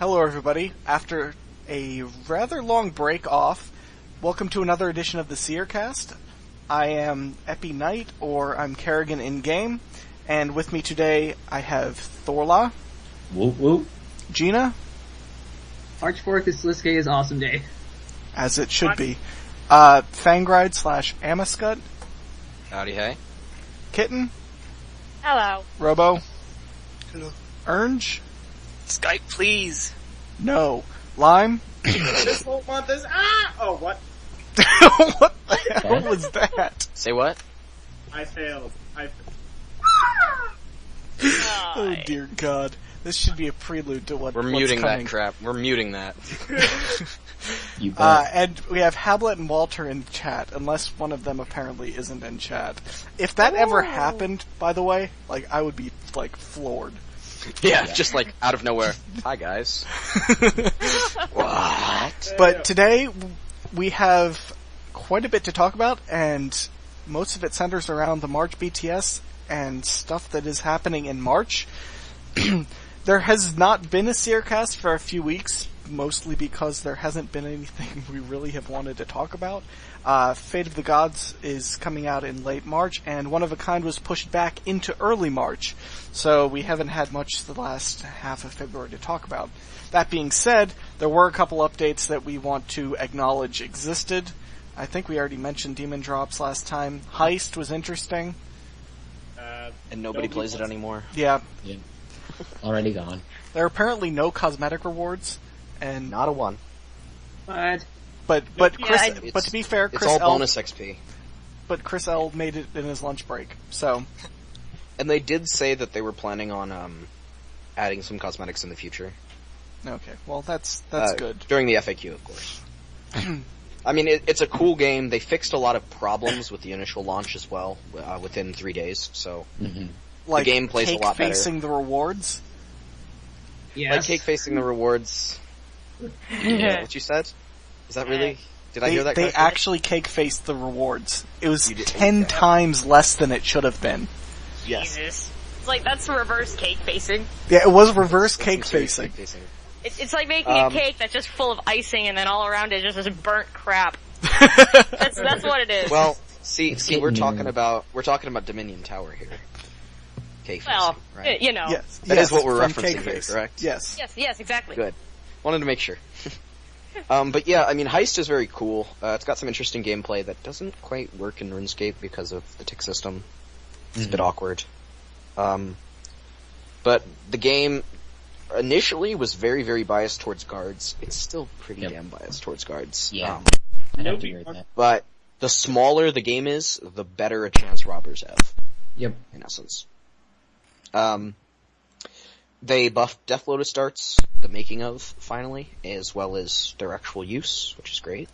Hello everybody. After a rather long break off, welcome to another edition of the Seercast. I am ePiKnight, or I'm Kerrigan in-game, and with me today I have Thorlah. Whoop whoop. Geena. March 4th is Sliskay's awesome day. As it should be. Fangride / Amascut. Howdy hey. Kitten. Hello. Robo. Hello. ERNJ. Skype, please. No. Lime. This whole month is Oh, what? What the hell was that? Say what? I failed. Oh dear God. This should be a prelude to what's We're coming. muting that crap. We're muting that. You bet. And we have Habblet and Walter in chat, unless one of them apparently isn't in chat. If that ever happened, by the way, I would be, floored. Yeah, just out of nowhere. Hi guys. What? But today, we have quite a bit to talk about, and most of it centers around the March BTS and stuff that is happening in March. There has not been a Seercast for a few weeks, mostly because there hasn't been anything we really have wanted to talk about. Fate of the Gods is coming out in late March, and One of a Kind was pushed back into early March, so we haven't had much the last half of February to talk about. That being said, there were a couple updates that we want to acknowledge existed. I think we already mentioned Demon Drops last time. Heist was interesting. And nobody plays it anymore. Yeah. Already gone. There are apparently no cosmetic rewards, and Not a one. What? but to be fair, It's Chris all L. bonus XP. But Chris L. made it in his lunch break, so And they did say that they were planning on adding some cosmetics in the future. okay. Well, that's good. During the FAQ, of course. I mean, it's a cool game. They fixed a lot of problems with the initial launch as well, within 3 days, so... Mm-hmm. Like the game plays a lot better. facing the rewards. Yes. Like cake facing the rewards. Yeah, what you said? Is that really... Did I hear that They correctly? actually cake faced the rewards. It was You did- 10 yeah. times less than it should have been. Yes. Jesus. It's that's reverse cake facing. Yeah, it was reverse Some cake serious facing. cake facing. It's like making a cake that's just full of icing and then all around it just is burnt crap. That's what it is. Well, see, we're getting talking near. about Dominion Tower here. Cake well, facing, right? Yes, That is what we're from referencing Cake here, Face. correct? Yes. yes, exactly. Good. Wanted to make sure. But yeah, I mean, Heist is very cool. It's got some interesting gameplay that doesn't quite work in RuneScape because of the tick system. It's a bit awkward. But the game initially was very, very biased towards guards. It's still pretty damn biased towards guards. Yeah. I'd have to agree with that. But the smaller the game is, the better a chance robbers have. Yep. In essence. They buffed Death Lotus darts, the making of, finally, as well as their actual use, which is great.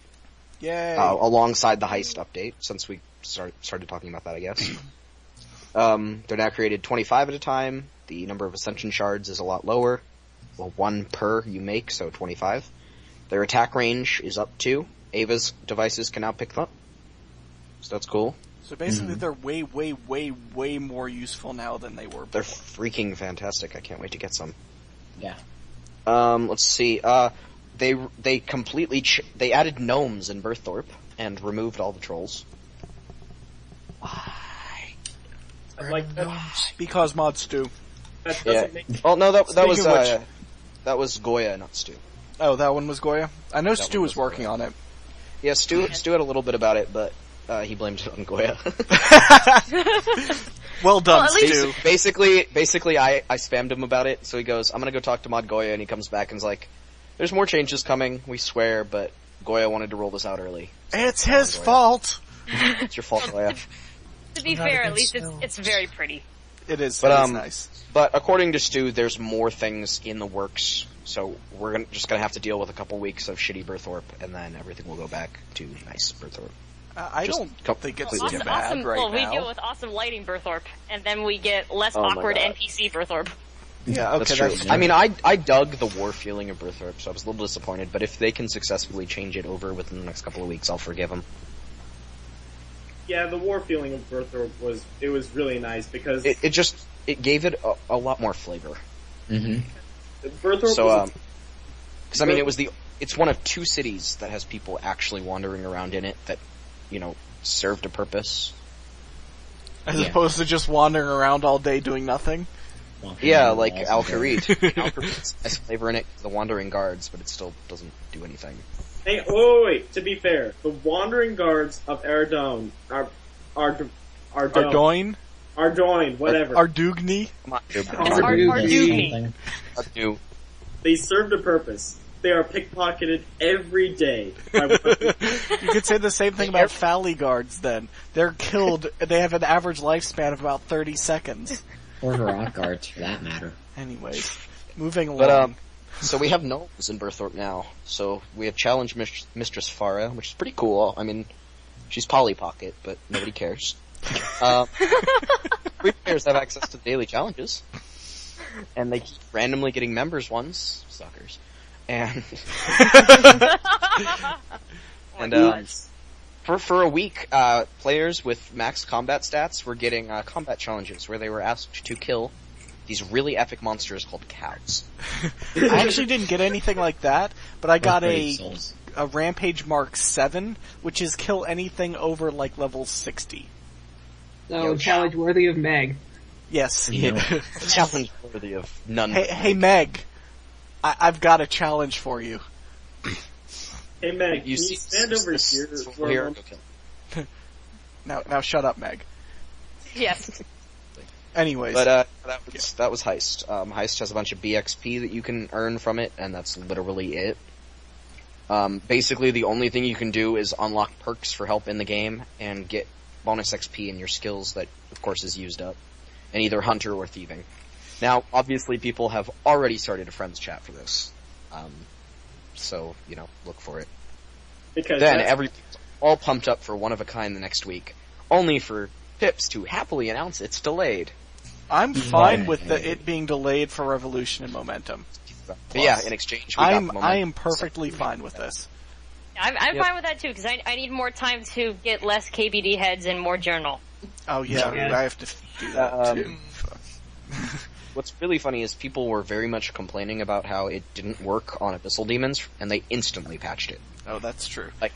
Yay. Alongside the Heist update, since we started talking about that, I guess. They're now created 25 at a time. The number of Ascension Shards is a lot lower. Well, 1 per you make, so 25. Their attack range is up 2. Ava's devices can now pick them up. So that's cool. So basically they're way, way, way, way more useful now than they were They're before. freaking fantastic. I can't wait to get some. Yeah. Let's see. They completely they added gnomes in Berthorpe and removed all the trolls. Why? I'd like that. Because mods do. That Yeah. doesn't make Oh no, that Speaking was of which- that was Goya, not Stu. Oh, that one was Goya? I know Stu one was was working Goya. on it. Yeah, Stu had a little bit about it, but he blamed it on Goya. Well done, Well, at least- Stu. Basically, I spammed him about it. So he goes, "I'm gonna go talk to Mod Goya," and he comes back and's like, "There's more changes coming. We swear, but Goya wanted to roll this out early. It's his fault. It's your fault, Goya." To be fair, at least it's very pretty. It is. But, It is nice. But according to Stu, there's more things in the works, so we're just gonna have to deal with a couple weeks of shitty Berthorpe, and then everything will go back to nice Berthorpe. I just don't think it's completely too different. bad right well, we now. deal with awesome lighting Berthorpe, and then we get less Oh my awkward God. NPC Berthorpe. Yeah, okay, That's true. that's I mean, I dug the war feeling of Berthorpe, so I was a little disappointed, but if they can successfully change it over within the next couple of weeks, I'll forgive them. Yeah, the war feeling of Berthorpe was really nice because It gave it a lot more flavor. Mm-hmm. Berthorpe So, was Because, I mean, it's one of 2 cities that has people actually wandering around in it that, served a purpose. As opposed to just wandering around all day doing nothing? Yeah, like Al-Kharid. Al-Kharid's nice flavor in it, the Wandering Guards, but it still doesn't do anything. Hey, wait, to be fair, the Wandering Guards of Ardougne Ardoin? Ardoin, whatever. Ardugni? Ardugni. They served a purpose. They are pickpocketed every day. You could say the same thing about Fally Guards then. They're killed, they have an average lifespan of about 30 seconds. Or Rock Guards, for that matter. Anyways, moving along. But, so we have gnomes in Berthorpe now. So we have Challenge Mistress Farah, which is pretty cool. I mean, she's Polly Pocket, but nobody cares. Free players have access to the daily challenges. And they keep randomly getting members ones. Suckers. And... For a week, players with max combat stats were getting combat challenges where they were asked to kill these really epic monsters called cows. I actually didn't get anything like that, but I got a Rampage Mark 7, which is kill anything over like level 60. So, challenge worthy of Meg. Yes. Challenge worthy of none. Hey Meg, I've got a challenge for you. Hey Meg, can you stand over here? Now shut up, Meg. Yes. Anyways. But that was Heist. Heist has a bunch of BXP that you can earn from it, and that's literally it. Basically the only thing you can do is unlock perks for help in the game, and get bonus XP in your skills that, of course, is used up. And either Hunter or Thieving. Now, obviously people have already started a friends chat for this. So, look for it. Because then everything's all pumped up for One of a Kind the next week, only for Pips to happily announce it's delayed. I'm fine with it being delayed for Revolution and Momentum. But yeah, in exchange, I am perfectly fine with this. I'm fine with that too, because I need more time to get less KBD heads and more journal. Oh yeah, I have to do that too. What's really funny is people were very much complaining about how it didn't work on Abyssal Demons, and they instantly patched it. Oh, that's true. Like,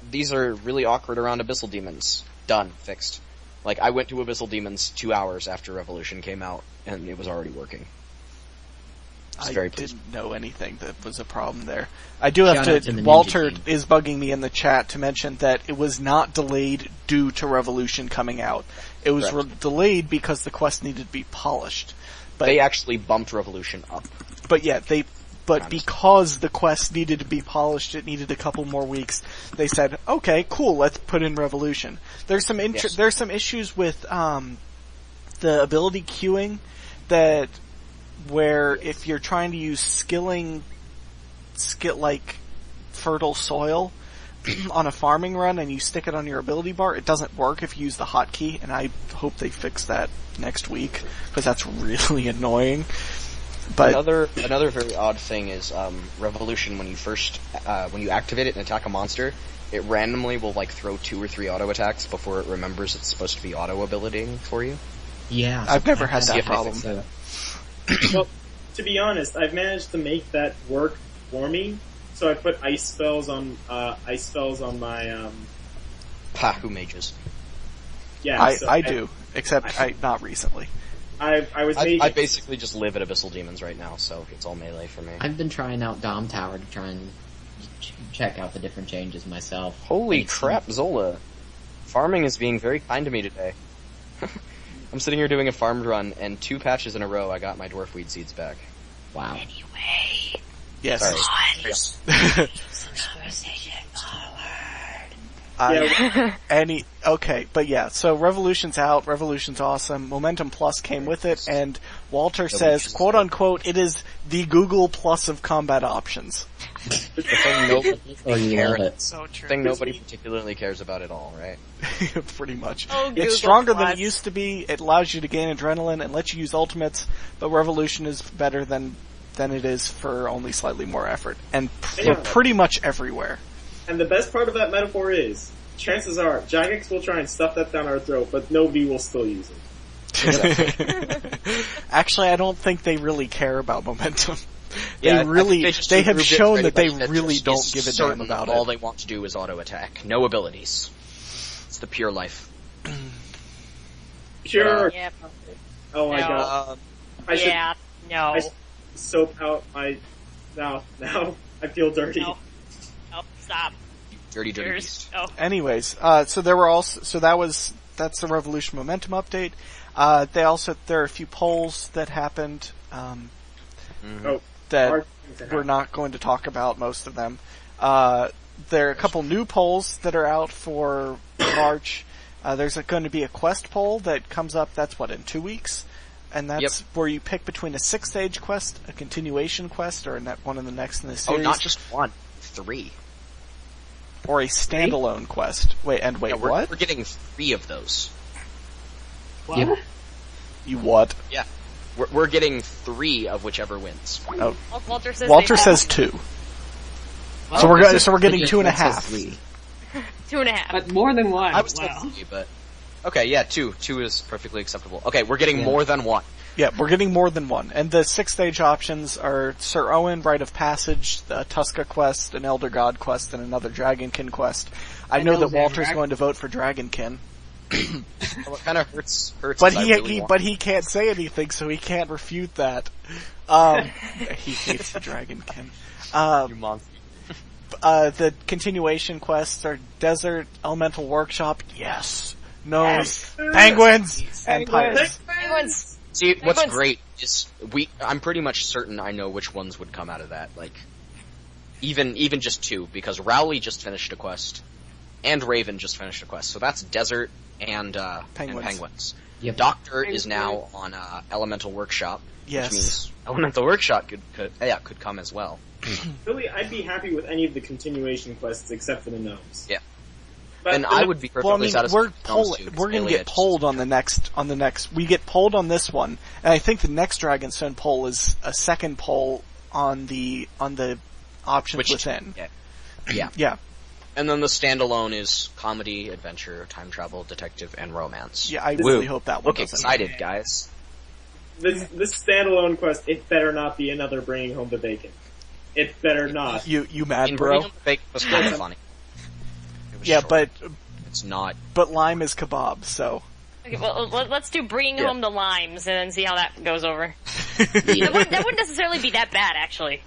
these are really awkward around Abyssal Demons. Done. Fixed. Like, I went to Abyssal Demons 2 hours after Revolution came out, and it was already working. I didn't know anything that was a problem there. I do have to... Walter is bugging me in the chat to mention that it was not delayed due to Revolution coming out. It was delayed because the quest needed to be polished. But they actually bumped Revolution up. But yeah, because the quest needed to be polished, it needed a couple more weeks. They said, "Okay, cool, let's put in Revolution." There's some there's some issues with the ability queuing where if you're trying to use skill like Fertile Soil on a farming run and you stick it on your ability bar, it doesn't work if you use the hotkey, and I hope they fix that next week, because that's really annoying. But another very odd thing is Revolution, when you activate it and attack a monster, it randomly will throw 2 or 3 auto attacks before it remembers it's supposed to be auto abilitying for you. Yeah. I've never had that problem. Well, to be honest, I've managed to make that work for me. So I put ice spells on my Who mages? Yeah, I do, except not recently. I basically just live at Abyssal Demons right now, so it's all melee for me. I've been trying out Dom Tower to try and check out the different changes myself. Holy crap, Zola. Farming is being very kind to me today. I'm sitting here doing a farmed run, and 2 patches in a row I got my dwarf weed seeds back. Wow. Anyway. Yes. But yeah, so Revolution's out, Revolution's awesome, Momentum Plus came with it, and Walter says, quote unquote, it is the Google Plus of combat options. The thing So true. nobody particularly cares about at all, right? Pretty much. Oh, Google it's stronger Plus. than it used to be, it allows you to gain adrenaline and lets you use ultimates, but Revolution is better than it is for only slightly more effort, and for pretty much everywhere. And the best part of that metaphor is, chances are, Jagex will try and stuff that down our throat, but nobody will still use it. Actually, I don't think they really care about momentum. They I really, think just they have improved it shown for that they anybody really just don't is give a certain damn about all it. they want to do is auto attack, no abilities. It's the pure life. Sure. Yeah. Oh my No. god. I should Yeah. No. soap out my now. I feel dirty. No. No. Stop. Dirty Yours. beast. Oh. Anyways, so there were also, that's the Revolution Momentum update. There are a few polls that happened, Oh, that hard things to we're happen. not going to talk about most of them. There are a couple new polls that are out for March. There's going to be a quest poll that comes up, that's in 2 weeks? And that's where you pick between a 6-stage quest, a continuation quest, or one in the next in the Oh, series. not just one. 3. Or a standalone quest. Wait, Yeah, what? We're getting 3 of those. What? Yeah. You what? Yeah. We're getting 3 of whichever wins. Oh, Walter says. Walter they- says 2. Well, So we're this go- is so we're getting ridiculous. 2.5. That's 3. 2.5. But more than one. I was wow. told 3, but... Okay, yeah, 2. 2 is perfectly acceptable. Okay, we're getting more than 1. Yeah, we're getting more than one. And the 6-stage options are Sir Owen, Rite of Passage, the Tuska quest, an Elder God quest, and another Dragonkin quest. I know that Walter's going to vote for Dragonkin. What kind of hurts But is I he, really he want- but he can't say anything, so he can't refute that. He hates the Dragonkin. You monster. The continuation quests are Desert, Elemental Workshop, yes, Gnomes, Penguins, and Pirates. Penguins. See, what's Penguins. great is I'm pretty much certain I know which ones would come out of that. Like, even just 2, because Rowley just finished a quest, and Raven just finished a quest. So that's Desert and Penguins. Yep. Doctor is now on Elemental Workshop, Yes. which means Elemental Workshop could come as well. Really, I'd be happy with any of the continuation quests except for the gnomes. Yeah. But And I would be perfectly Well, I mean, satisfied. we're with those two, we're gonna Alias. get polled on the next. We get polled on this one, and I think the next Dragonstone poll is a second poll on the options Which- within. Yeah. Yeah, And then the standalone is comedy, adventure, time travel, detective, and romance. yeah. I Woo. really hope that one Look doesn't. excited, guys. This standalone quest, it better not be another bringing home the bacon. It better not. You mad, And bro? Bringing the Bacon was kind of funny. It was Yeah, short. It's not. but Lime is kebab, so. Okay, well, let's do bringing Yeah. home the limes and then see how that goes over. Yeah. That wouldn't necessarily be that bad, actually.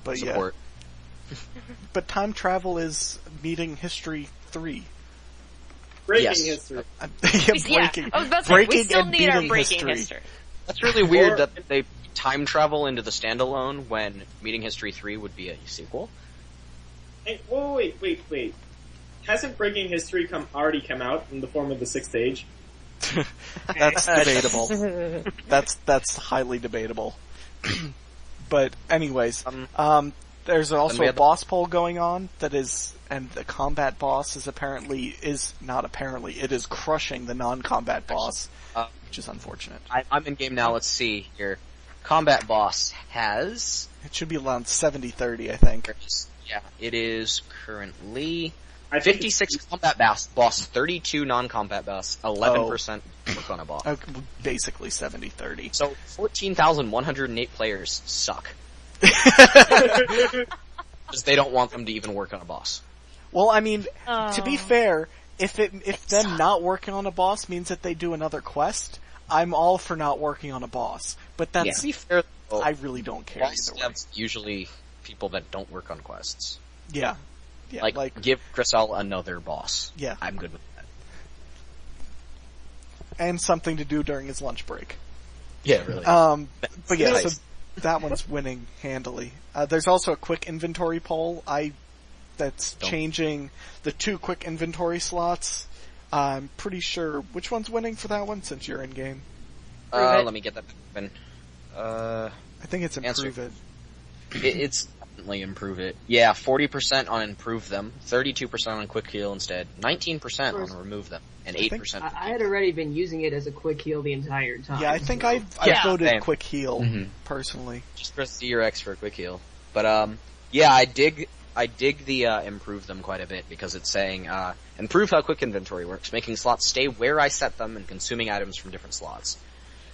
But yeah, Support. but time travel is meeting history 3. Breaking Yes. history. Breaking, I was about to say, breaking we still and need our beating breaking history. history. That's really weird Or- that they time travel into the standalone when Meeting History 3 would be a sequel. Hey, whoa, wait. Hasn't Breaking History already come out in the form of the 6th stage? That's debatable. That's highly debatable. But anyways, there's we also a have the- boss poll going on that is, and the combat boss is it is crushing the non-combat boss, which is unfortunate. I'm in game now. Let's see here. Combat boss has. It should be around 70-30, I think. Yeah, it is currently I think 56 combat boss, 32 non-combat boss, 11% work on a boss. Basically 70-30. So 14,108 players suck it's- because they don't want them to even work on a boss. Well, I mean, to be Oh. fair, if them not working on a boss means that they do another quest, I'm all for not working on a boss. But To that's be fair, though, I really don't care boss either way. devs usually people that don't work on quests. Yeah, Like give Chriselle another boss. Yeah. I'm good with that. and something to do during his lunch break. Yeah, really. But yeah, Nice. so that one's winning handily. There's also a quick inventory poll. That's Don't. changing the 2 quick inventory slots. I'm pretty sure which one's winning for that one since you're in game. Prove it. Let me get that open. I think it's Answer. improve it. It's definitely improve it. Yeah, 40% on improve them, 32% on quick heal instead, 19% on remove them, and 8%. I had already been using it as a quick heal the entire time. Yeah, I think I Yeah. voted Same. quick heal Mhm. personally. Just press Z or X for a quick heal. But yeah, I dig the improve them quite a bit because it's saying improve how quick inventory works, making slots stay where I set them and consuming items from different slots.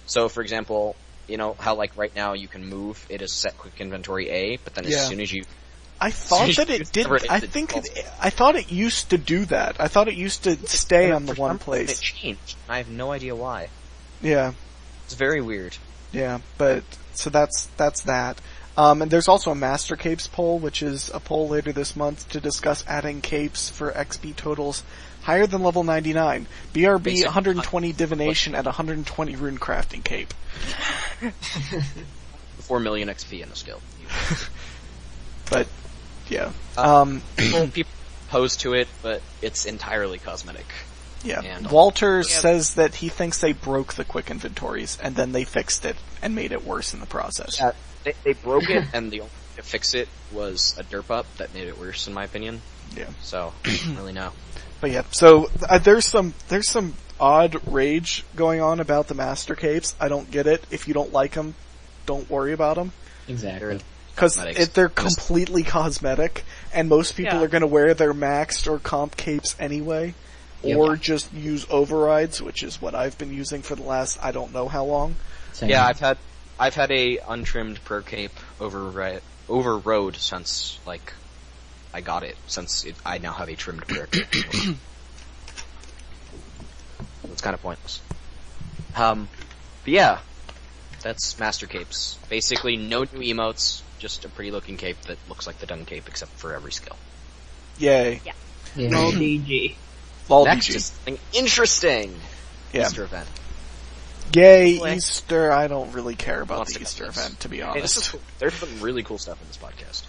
So, for example, you know, how like right now you can move, it is set quick inventory A, but then as soon as you... I thought that it did. I thought it used to do that. I thought it used to stay on the one place. It changed. I have no idea why. Yeah. It's very weird. Yeah, but, so that's that. And there's also a Master Capes poll, which is a poll later this month to discuss adding capes for XP totals higher than level 99. BRB 120 divination at 120 rune crafting cape. 4 million XP in the skill. But, yeah. People opposed to it, but it's entirely cosmetic. Yeah. And Walter says that he thinks they broke the quick inventories, and then they fixed it, and made it worse in the process. They broke it, and the only way to fix it was a derp up that made it worse, in my opinion. Yeah. So, I don't really know. But yeah, so there's some odd rage going on about the Master Capes. I don't get it. If you don't like them, don't worry about them. Exactly. Because they're completely cosmetic, and most people are going to wear their maxed or comp capes anyway, or just use overrides, which is what I've been using for the last I don't know how long. Same. Yeah, I've had a untrimmed pro cape overrode since like I got it. I now have a trimmed pro cape. It's kind of pointless. But yeah, that's Master Capes. Basically, no new emotes, just a pretty looking cape that looks like the done cape except for every skill. Yay. Yeah. Lol DG. Lol Next DG. is something interesting. Yeah. Easter event. Yay, Play. Easter. I don't really care about Wants the to Easter come event, to be Hey, honest. there's some really cool stuff in this podcast.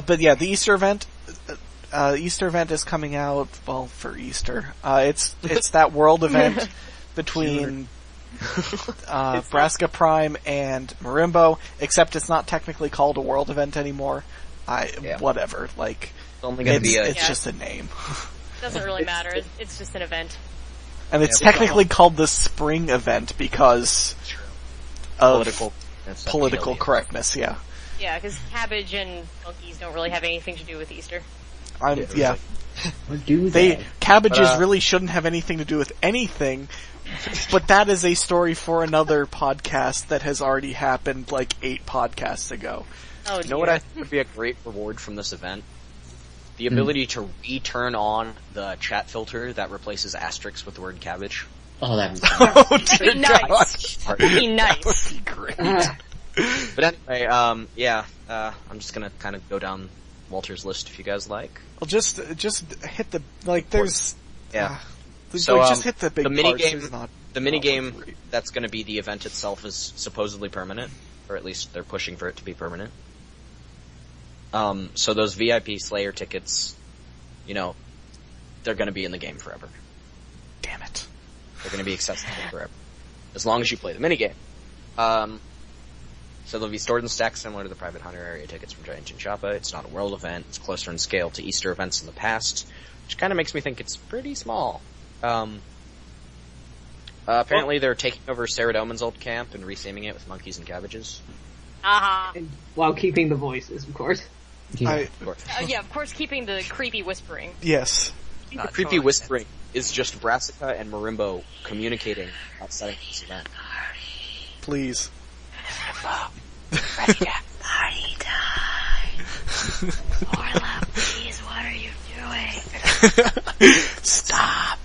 But yeah, the Easter event is coming out, well, for Easter. It's that world event between Braska Prime and Marimbo, except it's not technically called a world event anymore. Whatever, like, It's only going to be it's just a name. Doesn't really matter. It's just an event. And it's technically called the spring event because of political correctness, yeah. Yeah, because cabbage and monkeys don't really have anything to do with Easter. Yeah. What do they? Cabbages really shouldn't have anything to do with anything, but that is a story for another podcast that has already happened like 8 podcasts ago. Oh, You know what I think would be a great reward from this event? The ability to return on the chat filter that replaces asterisks with the word cabbage. Oh, that'd be That'd be nice. That'd be nice. That would be great. But anyway, I'm just gonna kind of go down Walter's list if you guys like. Well, just hit the, like, there's... So, just hit the big the parts. minigame, the minigame that's gonna be the event itself is supposedly permanent, or at least they're pushing for it to be permanent. So those VIP Slayer tickets, you know, they're gonna be in the game forever. Damn it. They're gonna be accessible forever. As long as you play the minigame. So they'll be stored in stacks similar to the private hunter area tickets from Giant Chinchappa. It's not a world event. It's closer in scale to Easter events in the past, which kind of makes me think it's pretty small. Apparently they're taking over Saradomin's old camp and retheming it with monkeys and cabbages. While keeping the voices, of course. Yeah. Of course. Yeah, of course, keeping the creepy whispering. Yes. The creepy whispering is just Brassica and Marimbo communicating about setting this event. Please. Party time. Thorlah, please, what are you doing? Stop.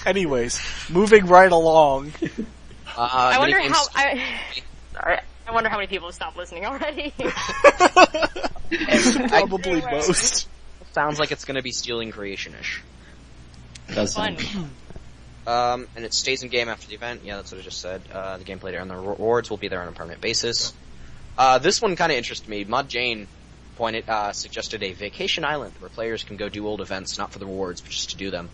Anyways, moving right along. I wonder how. I wonder how many people have stopped listening already. Probably most. Sounds like it's going to be stealing creation-ish. Does Fun. sound. And it stays in game after the event. Yeah, that's what I just said. The gameplay there and the rewards will be there on a permanent basis. This one kind of interested me. Mod Jane suggested a vacation island where players can go do old events, not for the rewards, but just to do them.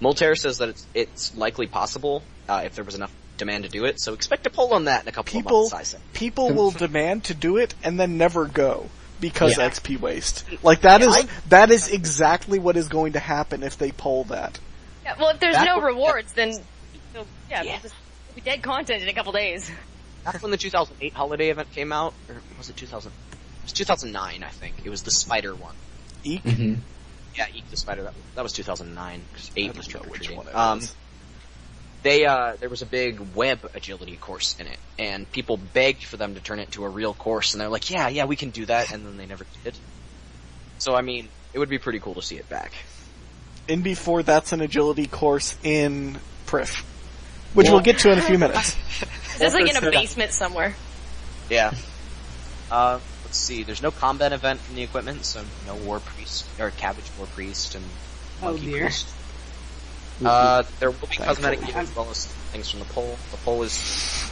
Moltaire says that it's likely possible if there was enough demand to do it. So expect a poll on that in a couple of months. I say people will demand to do it and then never go because XP waste. Like that is exactly what is going to happen if they poll that. Yeah, well, if there's no rewards, then it'll be dead content in a couple days. Back when the 2008 holiday event came out, or was it 2000? It was 2009, I think. It was the spider one. Eek? Mm-hmm. Yeah, Eek the spider. That was 2009. Because 8 was trick or treating. there was a big web agility course in it, and people begged for them to turn it into a real course, and they're like, yeah, we can do that, and then they never did. So, I mean, it would be pretty cool to see it back. In B4, that's an agility course in Prif, which we'll get to in a few minutes. It's like in a basement somewhere. Yeah. Let's see, there's no combat event in the equipment, so no War Priest, or Cabbage War Priest, and Monkey dear. Priest. There will be cosmetic gear as well as things from the poll. The poll is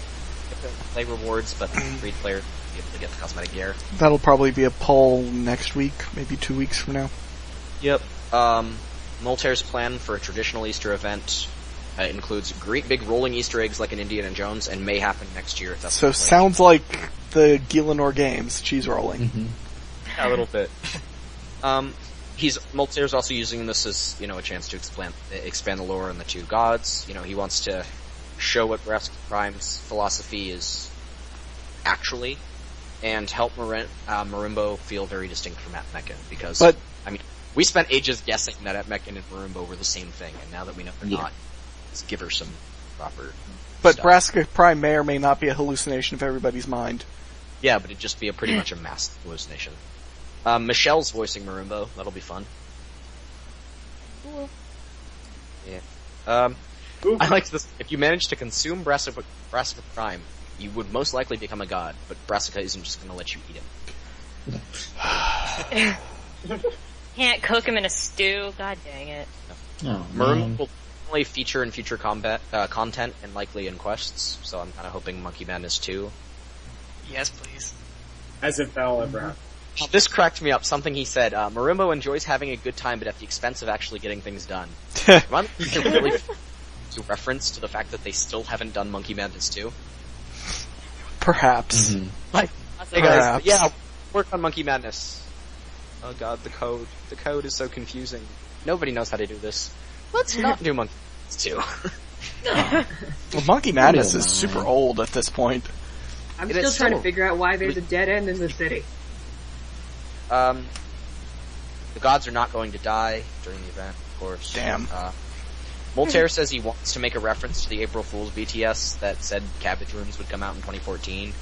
play rewards, but free players will be able to get the cosmetic gear. That'll probably be a poll next week, maybe 2 weeks from now. Yep. Moltaire's plan for a traditional Easter event includes great big rolling Easter eggs like in Indiana Jones, and may happen next year. If that's So sounds like the Gielinor Games, cheese rolling. Mm-hmm. Yeah, a little bit. Moltaire's also using this as, a chance to expand the lore on the two gods. He wants to show what Brass Prime's philosophy is actually, and help Marimbo feel very distinct from Atmekin, because, we spent ages guessing that Atmekin and Marimbo were the same thing, and now that we know they're not, let's give her some proper But stuff. Brassica Prime may or may not be a hallucination of everybody's mind. Yeah, but it'd just be pretty much a mass hallucination. Michelle's voicing Marimbo. That'll be fun. Yeah. I like this. If you manage to consume Brassica Prime, you would most likely become a god, but Brassica isn't just going to let you eat him. Can't cook him in a stew. God dang it. Oh, Marimbo will only feature in future content and likely in quests, so I'm kind of hoping Monkey Madness 2. Yes, please. As if that'll ever happen. This cracked me up. Something he said, Marimbo enjoys having a good time, but at the expense of actually getting things done. Am I really to reference to the fact that they still haven't done Monkey Madness 2? Perhaps. Mm-hmm. Like, hey guys, yeah, work on Monkey Madness. Oh god, the code. The code is so confusing. Nobody knows how to do this. Let's not do Monkey Madness 2. Well, Monkey Madness is super old at this point. I'm It still is trying to so- figure out why there's a dead end in the city. The gods are not going to die during the event, of course. Damn. Moltaire says he wants to make a reference to the April Fool's BTS that said Cabbage Rooms would come out in 2014.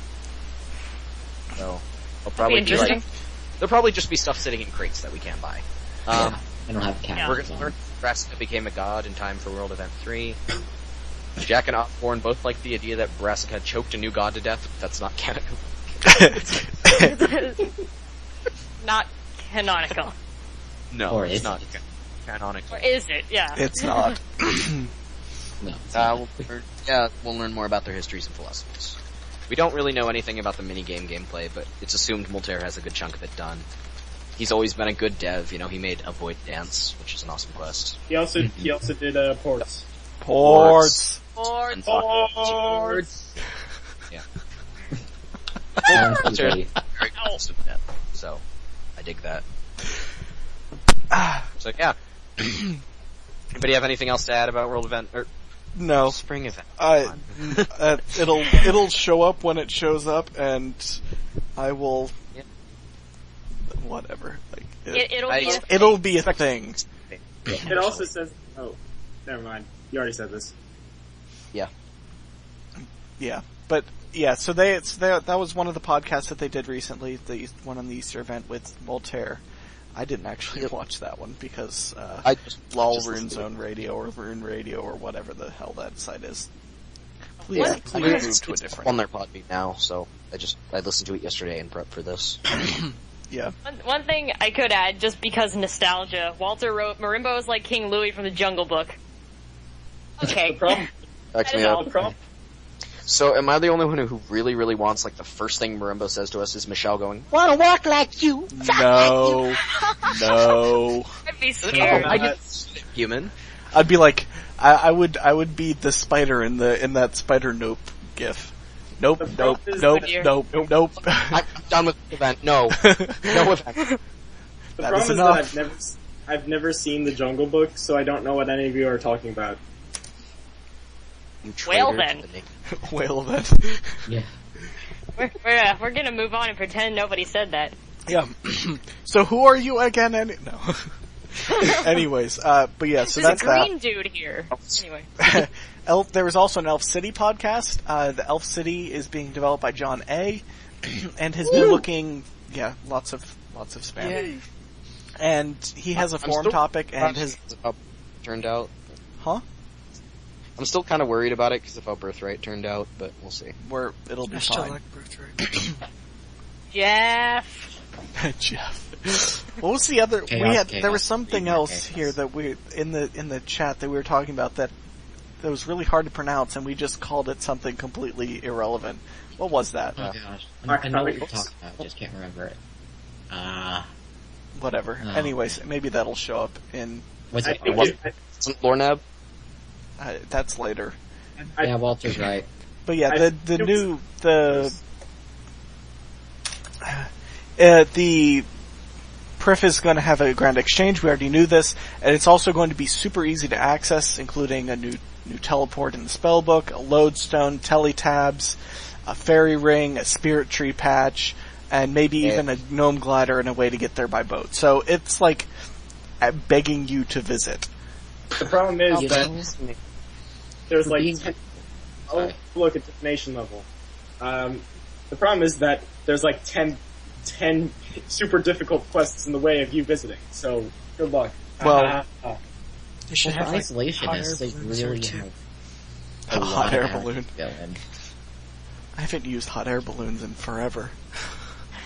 So, there'll probably just be stuff sitting in crates that we can't buy. I don't have a cat. We're gonna learn Brassica became a god in time for World Event 3. Jack and Osborne both like the idea that Brassica choked a new god to death, but that's not canon. Not canonical. No, Or it's is not it? canonical. Or is it? Yeah. It's not. No. it's not. We'll learn more about their histories and philosophies. We don't really know anything about the minigame gameplay, but it's assumed Moltaire has a good chunk of it done. He's always been a good dev, he made Avoid Dance, which is an awesome quest. He also did ports. Ports. And Ports. Yeah. Sounds Moltaire pretty. is very close to death, so I dig that. So yeah. Anybody have anything else to add about World Event or No. Spring Event? It'll show up when it shows up, and I will. Yeah. Whatever. Like It'll be a thing. It also says, oh, never mind. You already said this. Yeah, but yeah. So that was one of the podcasts that they did recently. The one on the Easter event with Voltaire. I didn't actually watch that one because I just Rune listened to Zone Radio or Rune Radio or whatever the hell that site is. Please What? move It's to a different. on their Podbean now, so I listened to it yesterday in prep for this. Yeah. One thing I could add, just because nostalgia, Walter wrote, Marimbo is like King Louis from the Jungle Book. Okay. The problem. Backs me is all. up. The problem. So, am I the only one who really, really wants, like, the first thing Marimbo says to us is Michelle going, "Wanna walk like you?" No. No. I'd be scared. I just human. I'd be like, I would be the spider in that spider nope gif. Nope, The nope, problem is nope, that nope, nope. I'm done with the event. No. No event. The That problem is is enough. that I've never seen the Jungle Book, so I don't know what any of you are talking about. You Well, traitor then. to the nation. Well then. Yeah. We're gonna move on and pretend nobody said that. Yeah. So who are you again? No. Anyways, but yeah, so There's that's a that. green dude here. Anyway. There was also an Elf City podcast. The Elf City is being developed by John A. and has been looking, lots of spam. Yay. And he has a forum topic, and his turned out. Huh? I'm still kind of worried about it because of how Birthright turned out, but we'll see. Where it'll be I fine. still like Birthright. Jeff. What was the other? Chaos. There was something Chaos. else here that we in the chat that we were talking about that was really hard to pronounce, and we just called it something completely irrelevant. What was that? Oh gosh. I know what you're talking about, just can't remember it. Whatever. No. Anyways, maybe that'll show up in. Was it? It wasn't Lornab? That's later. Yeah, Walter's right. But yeah, the Prif is going to have a grand exchange. We already knew this, and it's also going to be super easy to access, including a new teleport in the spellbook, a lodestone, teletabs, a fairy ring, a spirit tree patch, and maybe even a gnome glider and a way to get there by boat. So it's like begging you to visit. The problem is that there's like look at destination level. The problem is that there's like 10 super difficult quests in the way of you visiting. So good luck. Well, They should have like isolationists, they really too. have a hot air balloon. Going. I haven't used hot air balloons in forever.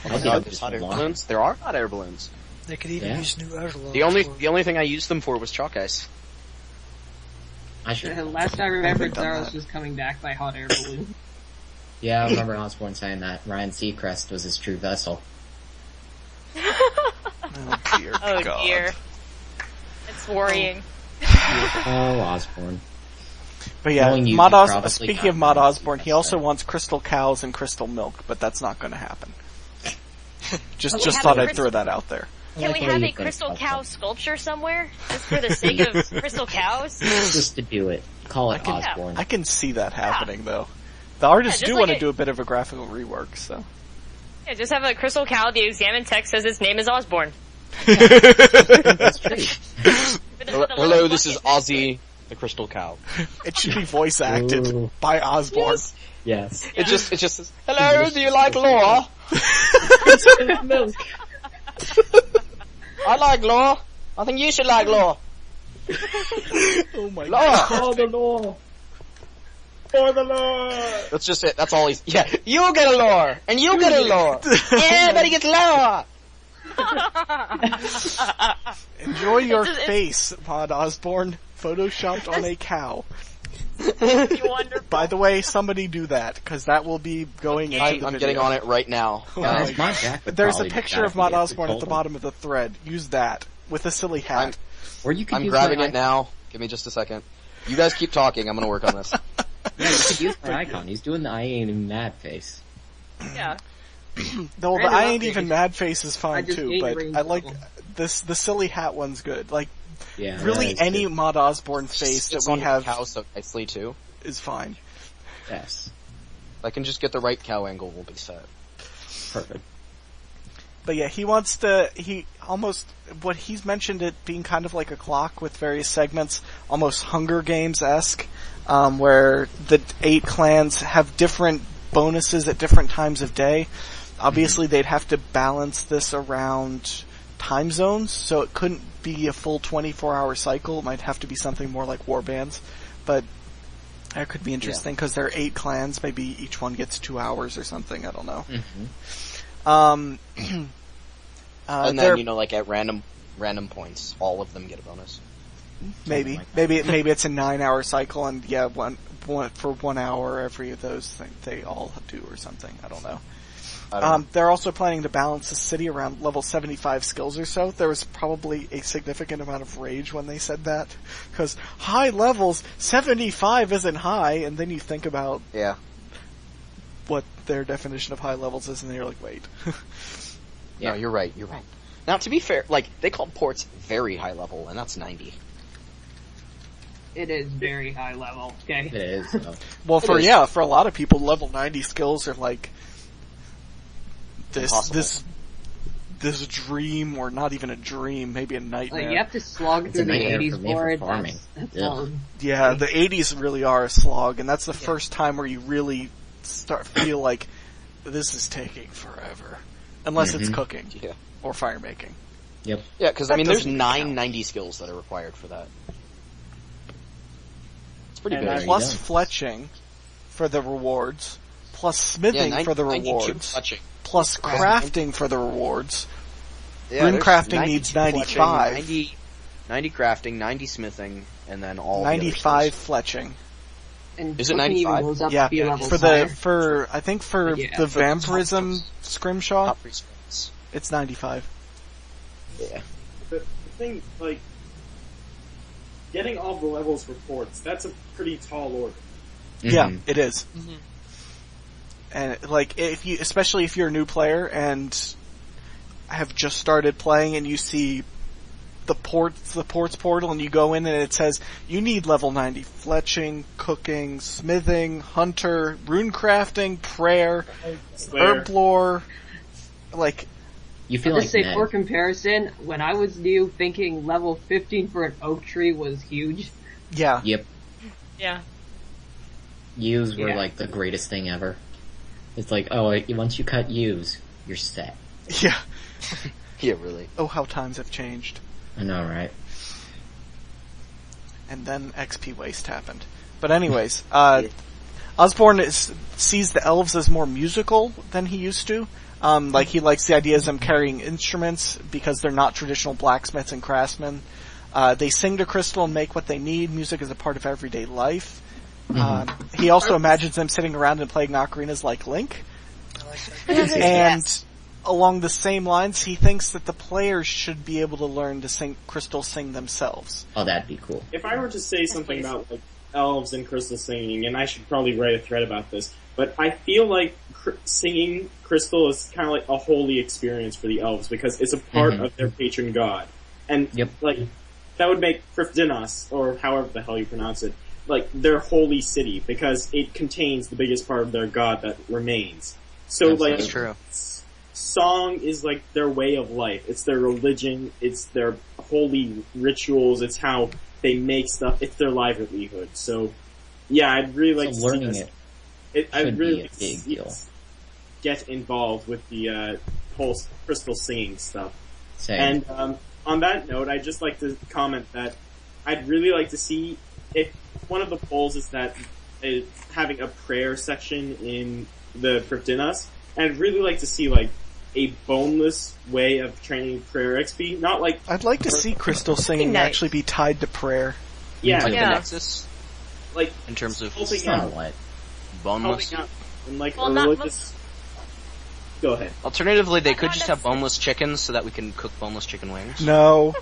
Oh my god, there's hot air balloons? There are hot air balloons. They could even use new outer The only thing I used them for was chalk ice. I should. Last I remembered, done Zaros that. was coming back by hot air balloon. Yeah, I remember Osborne saying that Ryan Seacrest was his true vessel. Oh dear Oh God. dear. It's worrying. Oh, Osborne. But yeah, Knowing you, Mod you Os- probably speaking of got Mod one. Osborne, he also wants crystal cows and crystal milk, but that's not going to happen. just have thought a I'd crystal- throw that out there. Can like we the way have you a put it, crystal Osborne. cow sculpture somewhere? Just for the sake of crystal cows? Just to do it. Call it can- Osborne. I can see that happening, though. The artists just do like want to it- do a bit of a graphical rework, so. Yeah, just have a crystal cow. The examine text says its name is Osborne. That's true. Hello, this is Ozzy, the crystal cow. It should be voice acted Ooh. by Osborne. Yes. It just says, hello, do you like lore? Milk. I like lore. I think you should like lore. Oh my Lore! God. Oh, the law. For the Lord! That's just it. That's all he's. Yeah, you get a lore, and you get a lore. Everybody gets lore. Enjoy your It's just- face, Mod Osborne. Photoshopped on a cow. Wonderful. By the way, somebody do that, because that will be going into the I'm video. getting on it right now. Oh Guys, my my Jack would There's a probably picture be of Mod happy if we Osborne at told the him. bottom of the thread. Use that. With a silly hat. Or you could I'm use grabbing my it now. Give me just a second. You guys keep talking. I'm gonna work on this. Yeah, you could use my icon. He's doing the I ain't even mad face. Yeah. No, the Random I ain't update. even mad face is I fine just too, ate but green I like bubble. the silly hat one's good. Like, Yeah. really that is any good. Mod Osborne face that It's we on have the cow so nicely too. is fine. Yes. If I can just get the right cow angle, we'll be set. Perfect. But yeah, what he's mentioned it being kind of like a clock with various segments, almost Hunger Games-esque, where the 8 clans have different bonuses at different times of day. Obviously, they'd have to balance this around time zones, so it couldn't be a full 24-hour cycle. It might have to be something more like warbands, but that could be interesting, because there are 8 clans, maybe each one gets 2 hours or something, I don't know. Mm-hmm. And then, like at random points, all of them get a bonus. Maybe it's a 9-hour cycle, and yeah, one for 1 hour every of those things they all do or something. I don't know. They're also planning to balance the city around level 75 skills or so. There was probably a significant amount of rage when they said that, because high levels 75 isn't high, and then you think about what their definition of high levels is, and you're like, wait. No, you're right. Now, to be fair, they call ports very high level, and that's 90. It is very high level, okay? It is. So. Well, for is. a lot of people, level 90 skills are like this Impossible. this this dream, or not even a dream, maybe a nightmare. Like, you have to slog through the 80s board. That's yeah, the 80s really are a slog, and that's the first time where you really feel like this is taking forever. Unless it's cooking. Yeah. Or fire making. Yep. Yeah, because, I mean, there's 990 skills that are required for that. It's pretty big. Plus fletching for the rewards. Plus smithing for the rewards. Plus crafting for the rewards. Yeah, Rune crafting needs 95. 90 crafting, 90 smithing, and then all 95 fletching. And is it 95? Goes up yeah, for I think for the vampirism scrimshaw, it's 95. Yeah. The thing, like, getting all the levels for ports, that's a pretty tall order. Yeah, it is. And, like, especially if you're a new player and have just started playing and you see the ports portal and you go in and it says, you need level 90 fletching, cooking, smithing, hunter, rune crafting, prayer, herb lore, like... You feel I'll just say, for comparison, when I was new, thinking level 15 for an oak tree was huge. Yeah. Yep. Yeah. Yews were like the greatest thing ever. It's like, oh, once you cut yews, you're set. Yeah. Yeah, really. Oh, how times have changed. I know, right? And then XP waste happened. But anyways, Osborne sees the elves as more musical than he used to. Like, he likes the idea of them carrying instruments because they're not traditional blacksmiths and craftsmen. They sing to Crystal and make what they need. Music is a part of everyday life. He also imagines them sitting around and playing ocarinas like Link. I like that. And along the same lines, he thinks that the players should be able to learn to sing Crystal sing themselves. Oh, that'd be cool. If I were to say something about, like, elves and Crystal singing, and I should probably write a thread about this, but I feel like singing Crystal is kind of like a holy experience for the elves because it's a part of their patron god. And, like, that would make Frithdinas, or however the hell you pronounce it, like, their holy city because it contains the biggest part of their god that remains. So, that's true. Song is like their way of life. It's their religion. It's their holy rituals. It's how they make stuff. It's their livelihood. So, yeah, I'd really like to learning see it. I'd really be a big deal. Get involved with the whole Crystal singing stuff. Same. And on that note, I'd just like to comment that I'd really like to see if one of the polls is that having a prayer section in the Frithdinas, and I'd really like to see like a boneless way of training prayer XP, not like... I'd like to see Crystal singing actually be tied to prayer. Yeah. Like the Nexus? Like, in terms of... helping out. Boneless? Helping out in like a religious... Go ahead. Alternatively, they could just have boneless chickens so that we can cook boneless chicken wings. No.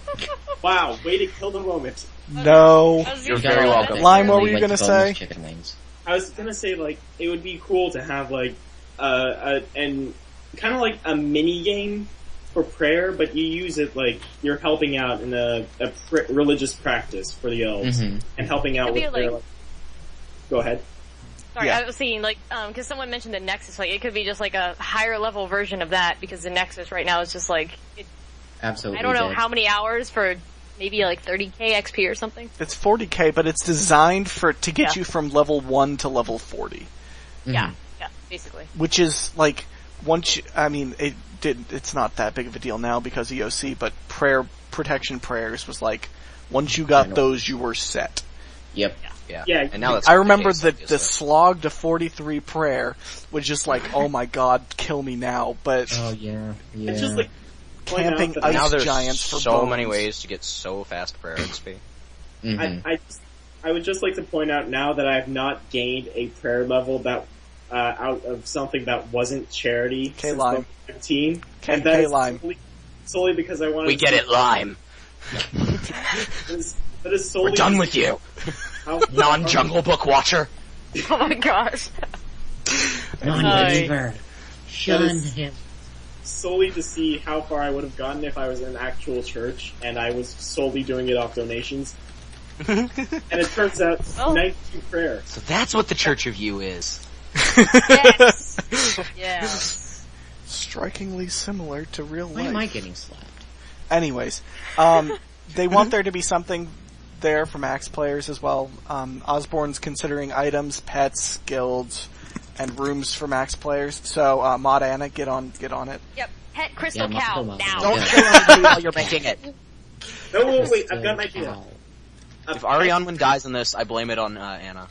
Wow, way to kill the moment. No. You're very welcome. Lime, what were you gonna say? I was gonna say, like, it would be cool to have, like, and kind of like a mini game for prayer, but you use it like you're helping out in a religious practice for the elves and helping out with their. Go ahead. Sorry, I was thinking like because someone mentioned the Nexus, like it could be just like a higher level version of that because the Nexus right now is just like absolutely. I don't know how many hours for maybe like 30k XP or something. It's 40k, but it's designed to get you from level 1 to level 40. Yeah, basically. Which is like. It's not that big of a deal now because of EOC, but protection prayers was like, once you got those, you were set. Yep. Yeah. And now I remember the slog to 43 prayer was just like, oh my god, kill me now, but... Oh, yeah. It's just like... Camping ice now there's giants for so bones. many ways to get so fast prayer XP. I would just like to point out now that I have not gained a prayer level that out of something that wasn't charity since level 15. And that is solely because I wanted We get it, Lime. that is solely... We're done with you. Non-Jungle Book watcher. Oh my gosh. Non-believer. Shun him. Solely to see how far I would have gotten if I was in an actual church and I was solely doing it off donations. And it turns out 92 prayer. So that's what the Church of You is. Yes. Yeah. strikingly similar to real life. Why am I getting slapped? Anyways, they want there to be something there for Max players as well. Osborne's considering items, pets, guilds, and rooms for Max players. So, Mod Anna, get on it. Yep. Pet Crystal Cow now. Don't kill anybody while you're making it. No, wait, I've got an idea. If Ariane dies in this, I blame it on Anna.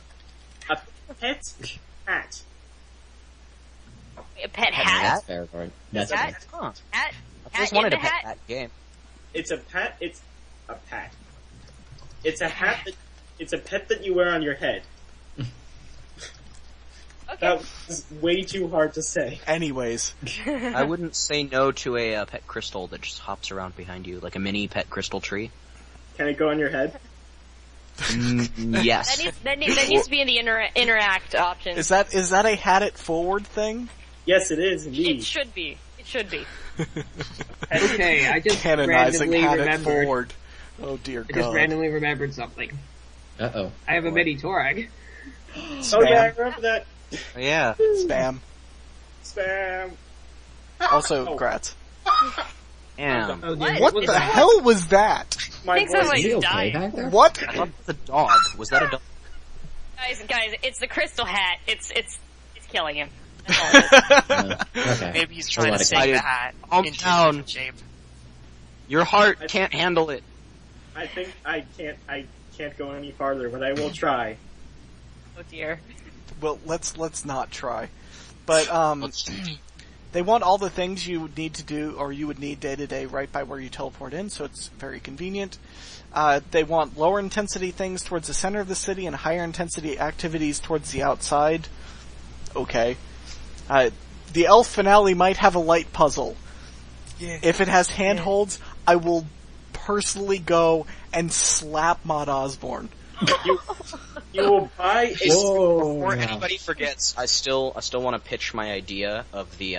A pet hat. A pet hat? That's fair, Gord. That's fair. Hat? Huh. Hat? I just Hat wanted in a the pet hat? hat game. It's a pet. It's a pet. It's a hat. It's a pet that you wear on your head. Okay. That was way too hard to say. Anyways. I wouldn't say no to a pet crystal that just hops around behind you, like a mini pet crystal tree. Can it go on your head? Yes. That needs to be in the interact option. Is that a hat it forward thing? Yes, it is indeed. It should be. It should be. Okay, I just Canonizing randomly hat it remembered. forward. Oh dear I God. just randomly remembered something. Uh-oh. I have a mini Torag. Oh yeah, I remember that. Yeah. Spam. Spam. Also, Oh. Gratz. Damn. Oh, What? What Is the that- hell was that? My I think voice. somebody's Is he okay dying. back there? What? What was the dog? Was that a dog? Guys, it's the crystal hat. It's killing him. That's all it is. Okay. Maybe he's A trying lot to of save good. the hat Calm into down. human shape. Your heart can't handle it. I think I can't go any farther, but I will try. Oh dear. Well, let's not try. But they want all the things you would need to do, or you would need day to day, right by where you teleport in. So it's very convenient. They want lower intensity things towards the center of the city and higher intensity activities towards the outside. Okay. The elf finale might have a light puzzle. Yeah. If it has handholds, I will personally go and slap Mod Osborne. You will buy a. Before anybody forgets, I still want to pitch my idea of the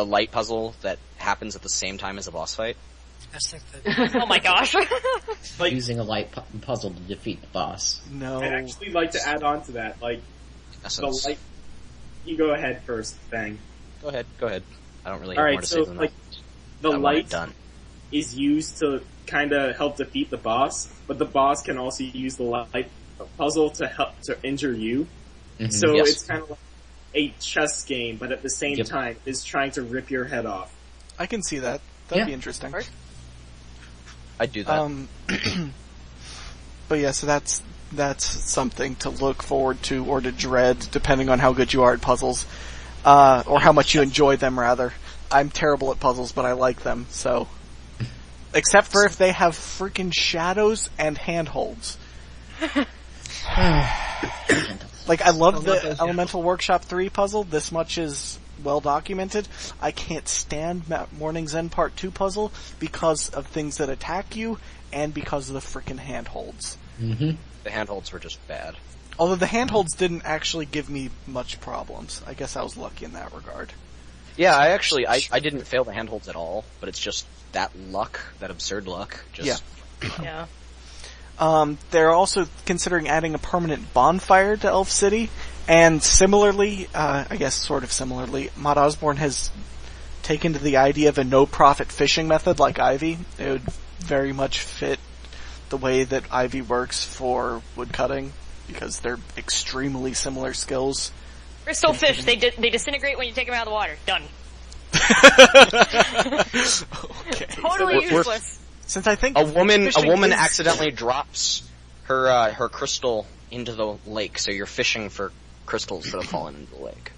light puzzle that happens at the same time as a boss fight. I think that. Oh my gosh. Like, Using a light puzzle to defeat the boss. No. I'd actually like to add on to that, like Essence. the light. You go ahead first, Bang. Go ahead. I don't really All have more right, to so say than like that. the I want it light done. is used to kind of help defeat the boss, but the boss can also use the light puzzle to help to injure you. Mhm. So Yes. it's kind of like a chess game, but at the same Yep. time is trying to rip your head off. I can see that. That'd Yeah. be interesting. I'd do that. But yeah, so that's something to look forward to or to dread, depending on how good you are at puzzles, or how much you enjoy them. Rather, I'm terrible at puzzles, but I like them. So, except for if they have freaking shadows and handholds. Like, I love the Elemental Workshop 3 puzzle. This much is well documented. I can't stand Morning's End Part 2 puzzle because of things that attack you and because of the freaking handholds. Mm-hmm. The handholds were just bad. Although the handholds didn't actually give me much problems. I guess I was lucky in that regard. Yeah, I didn't fail the handholds at all, but it's just that luck, that absurd luck. Just Yeah. They're also considering adding a permanent bonfire to Elf City, and similarly, I guess sort of similarly, Mod Osborne has taken to the idea of a no-profit fishing method like Ivy. It would very much fit the way that Ivy works for woodcutting, because they're extremely similar skills. Crystal fish, they disintegrate when you take them out of the water. Done. Okay. Totally We're- useless. Since I think a woman fishing is- accidentally drops her crystal into the lake, so you're fishing for crystals that have fallen into the lake.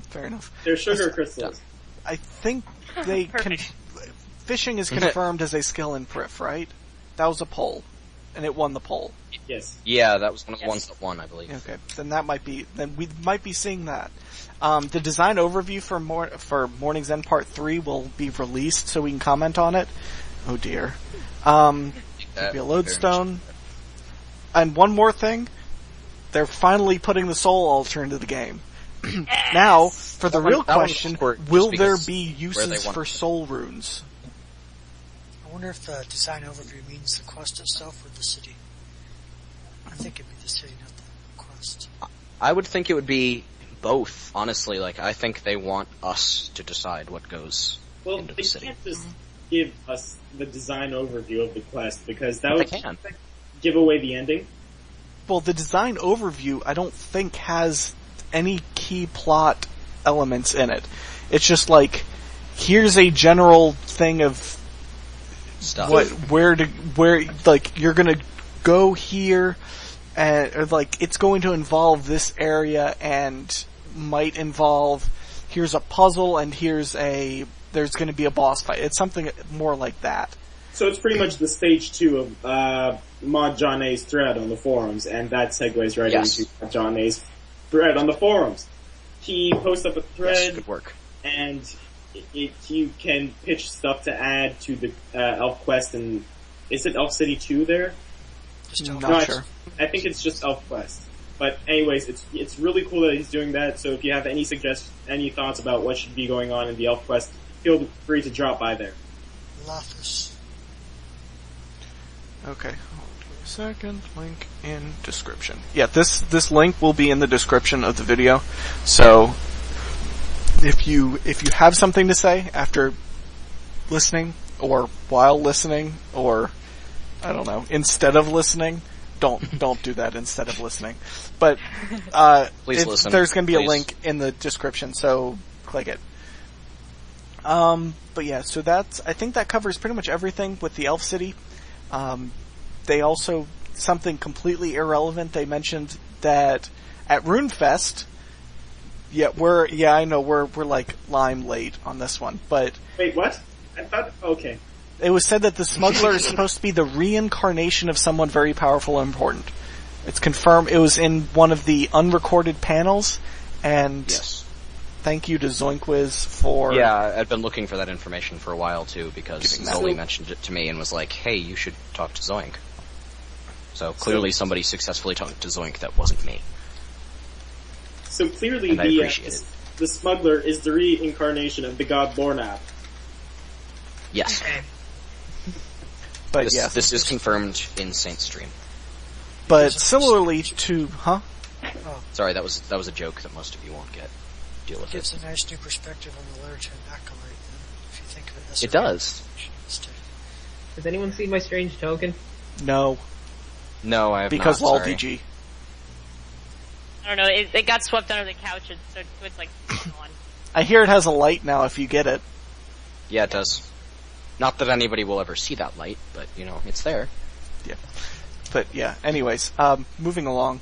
Fair enough. They're sugar crystals. I think they Perfect. fishing is confirmed as a skill in Prif, right? That was a poll, and it won the poll. Yes. Yeah, that was one of the ones that won, I believe. Okay, then we might be seeing that. The design overview for Morning's End Part 3 will be released, so we can comment on it. Oh dear. There'll be a lodestone. And one more thing, they're finally putting the soul altar into the game. Now, for the real That one question, awkward, just will there because be where they uses want for it. soul runes? I wonder if the design overview means the quest itself or the city. I think it'd be the city, not the quest. I would think it would be both, honestly. Like, I think they want us to decide what goes into the city. They can't just give us the design overview of the quest, because that would give away the ending. Well, the design overview, I don't think has any key plot elements in it. It's just like, here's a general thing of Stuff. where like, you're gonna go here, and, or like, it's going to involve this area, and might involve, here's a puzzle, and there's gonna be a boss fight. It's something more like that. So it's pretty much the stage 2 of Mod John A's thread on the forums, and that segues right into Mod John A's thread on the forums. He posts up a thread, Yes, good work. and you can pitch stuff to add to the Elf Quest, and is it Elf City 2 there? Not sure. I think it's just Elf Quest. But anyways, it's really cool that he's doing that, so if you have any any thoughts about what should be going on in the Elf Quest, feel free to drop by there. Lafus. Okay, hold on a second. Link in description. Yeah, this link will be in the description of the video. So if you have something to say after listening, or while listening, or I don't know, instead of listening, don't do that instead of listening. But Please listen. There's going to be a Please. link in the description, so click it. But yeah, so I think that covers pretty much everything with the Elf City. They also, something completely irrelevant, they mentioned that at RuneFest, I know we're like Lime late on this one, but... Wait, what? I thought, okay. It was said that the smuggler is supposed to be the reincarnation of someone very powerful and important. It's confirmed, it was in one of the unrecorded panels, and Yes. thank you to Zoinkwiz for... Yeah, I've been looking for that information for a while too, because Giving that. Zoe mentioned it to me and was like, hey, you should talk to Zoink. So clearly somebody successfully talked to Zoink that wasn't me. So clearly And I appreciate it. the smuggler is the reincarnation of the god Lornab. Yes. But This is confirmed in Saint Stream. But similarly to... Huh? Sorry, that was a joke that most of you won't get. Deal with Gives it. a nice new perspective on the literature and acolyte, if you think of it as It does. Has anyone seen my strange token? No. No, I have Because not. lol Sorry. DG. I don't know, it got swept under the couch, and so it's like, gone. I hear it has a light now if you get it. Yeah, it does. Not that anybody will ever see that light, but, it's there. Yeah. But yeah, anyways, moving along.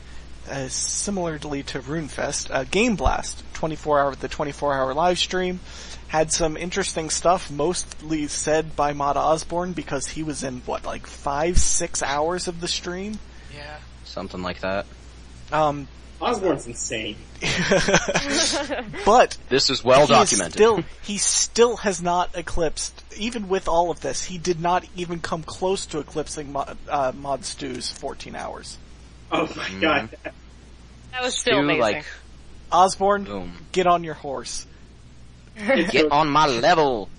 Similarly to RuneFest, Gamesblast, 24-hour live stream, had some interesting stuff, mostly said by Mod Osborne, because he was in, 5-6 hours of the stream? Yeah. Something like that. Osborne's insane. But This is well documented. He still has not eclipsed, even with all of this, he did not even come close to eclipsing Mod Stew's 14 hours. Oh my god. That was still Stu, amazing. Osborne, Boom. get on your horse. Get on my level!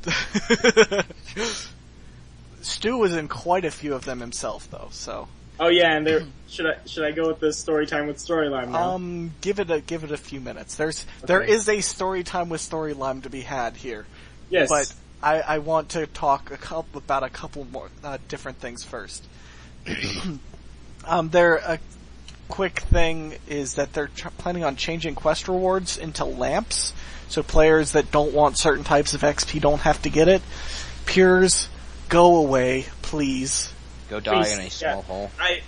Stu was in quite a few of them himself, though, so... Oh yeah, and should I go with the story time with Storyline now? Give it a few minutes. There is a story time with Storyline to be had here. Yes. But I want to talk about a couple more different things first. A quick thing is that they're planning on changing quest rewards into lamps, so players that don't want certain types of XP don't have to get it. Pures, go away, please. Go die Please, in a small hole. I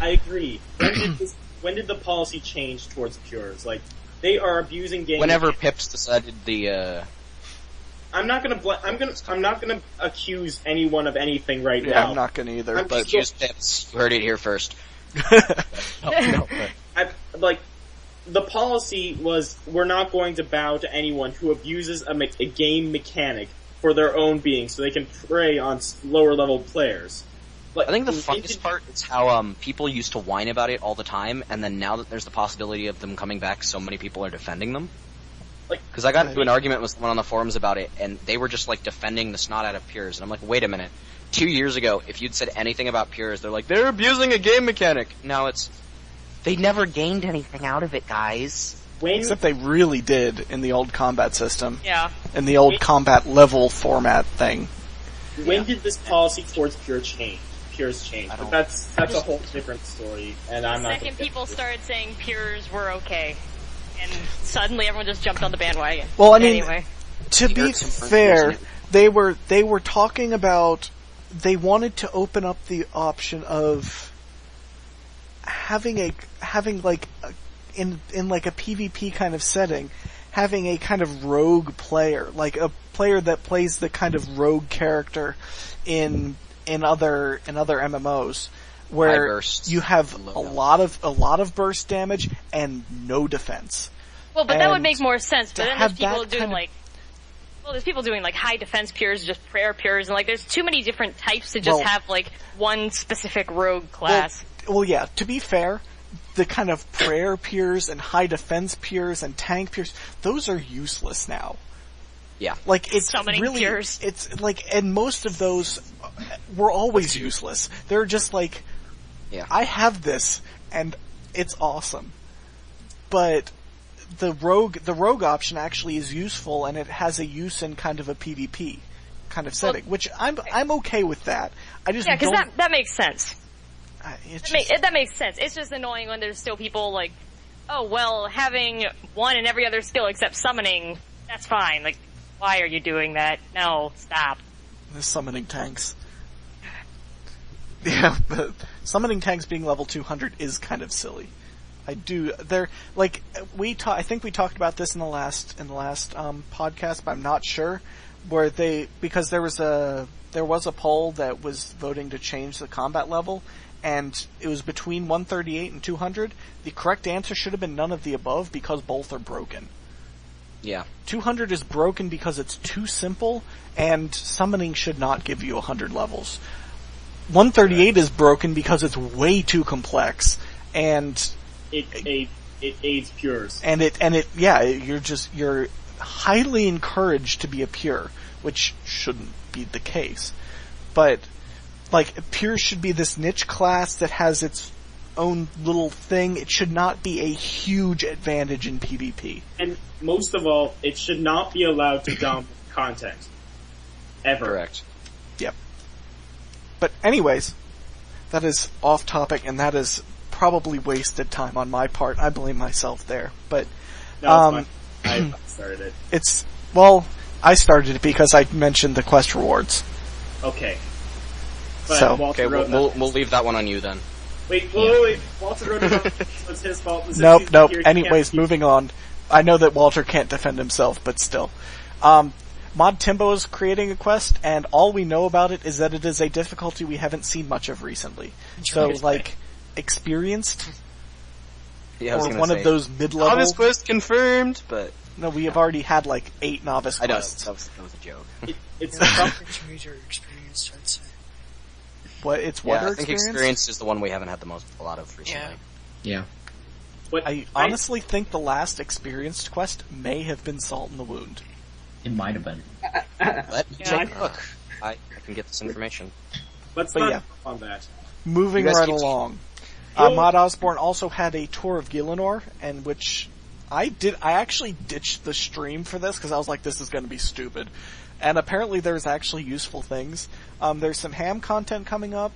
agree. When did the policy change towards Pures? Like, they are abusing game. Whenever Pips decided the, I'm not gonna accuse anyone of anything right Yeah, now. I'm not gonna either, I'm but... just- Use Pips. You heard it here first. The policy was, we're not going to bow to anyone who abuses a game mechanic for their own being, so they can prey on lower level players. Like, I think the funniest part is how people used to whine about it all the time, and then now that there's the possibility of them coming back, so many people are defending them. Because I got into an argument with someone on the forums about it, and they were just defending the snot out of Pures, and I'm like, wait a minute. 2 years ago, if you'd said anything about Pures, they're like, they're abusing a game mechanic. Now it's, they never gained anything out of it, guys. Except they really did in the old combat system. Yeah. In the old combat level format thing. When did this policy towards pures change? But that's a whole different story, and I'm not. Second, people started saying pures were okay, and suddenly everyone just jumped on the bandwagon. Well, I mean, anyway, to be fair, they were talking about they wanted to open up the option of having like in like a PvP kind of setting, having a kind of rogue player, like a player that plays the kind of rogue character in other MMOs, where you have a lot of burst damage and no defense. Well, but that would make more sense. But then there's people doing there's people doing like high defense pures, just prayer pures, and like there's too many different types to just have like one specific rogue class. Well, yeah. To be fair, the kind of prayer pures and high defense pures and tank pures, those are useless now. Yeah. Like, it's summoning really, pures. It's like, and most of those were always useless. They're just like, I have this, and it's awesome. But the rogue option actually is useful, and it has a use in kind of a PvP kind of setting, which I'm okay with that. I just because that makes sense. That makes sense. It's just annoying when there's still people like, oh well, having one in every other skill except summoning, that's fine. Like, why are you doing that? No, stop. The summoning tanks. Yeah, but summoning tanks being level 200 is kind of silly. I think we talked about this in the last podcast, but I'm not sure. Because there was a poll that was voting to change the combat level, and it was between 138 and 200. The correct answer should have been none of the above because both are broken. Yeah. 200 is broken because it's too simple, and summoning should not give you 100 levels. 138 is broken because it's way too complex, and it aids pures. You're highly encouraged to be a pure, which shouldn't be the case. But, like, pure should be this niche class that has its own little thing. It should not be a huge advantage in PvP. And most of all, it should not be allowed to dump content. Ever. Correct. Yep. But anyways, that is off topic, and that is probably wasted time on my part. I blame myself there. But, no, I started it. I started it because I mentioned the quest rewards. Okay. But we'll leave that one on you then. Wait. Walter wrote it was his fault. Nope. Anyways, moving on. I know that Walter can't defend himself, but still. Mod Timbo is creating a quest, and all we know about it is that it is a difficulty we haven't seen much of recently. So, like, experienced? Yeah, or one of those mid-level... Novice quest confirmed, but... No, we have already had, like, 8 novice quests. That was a joke. It's intermediate experienced, I'd say. What? It's what I think experienced is the one we haven't had a lot of recently. Yeah. I honestly think the last experienced quest may have been Salt in the Wound. It might have been. Let me take a look. I can get this information. Let's not on that. Moving right along. Mod Osborne also had a tour of Gielinor, and which I actually ditched the stream for this because I was like, this is going to be stupid. And apparently there's actually useful things. There's some ham content coming up.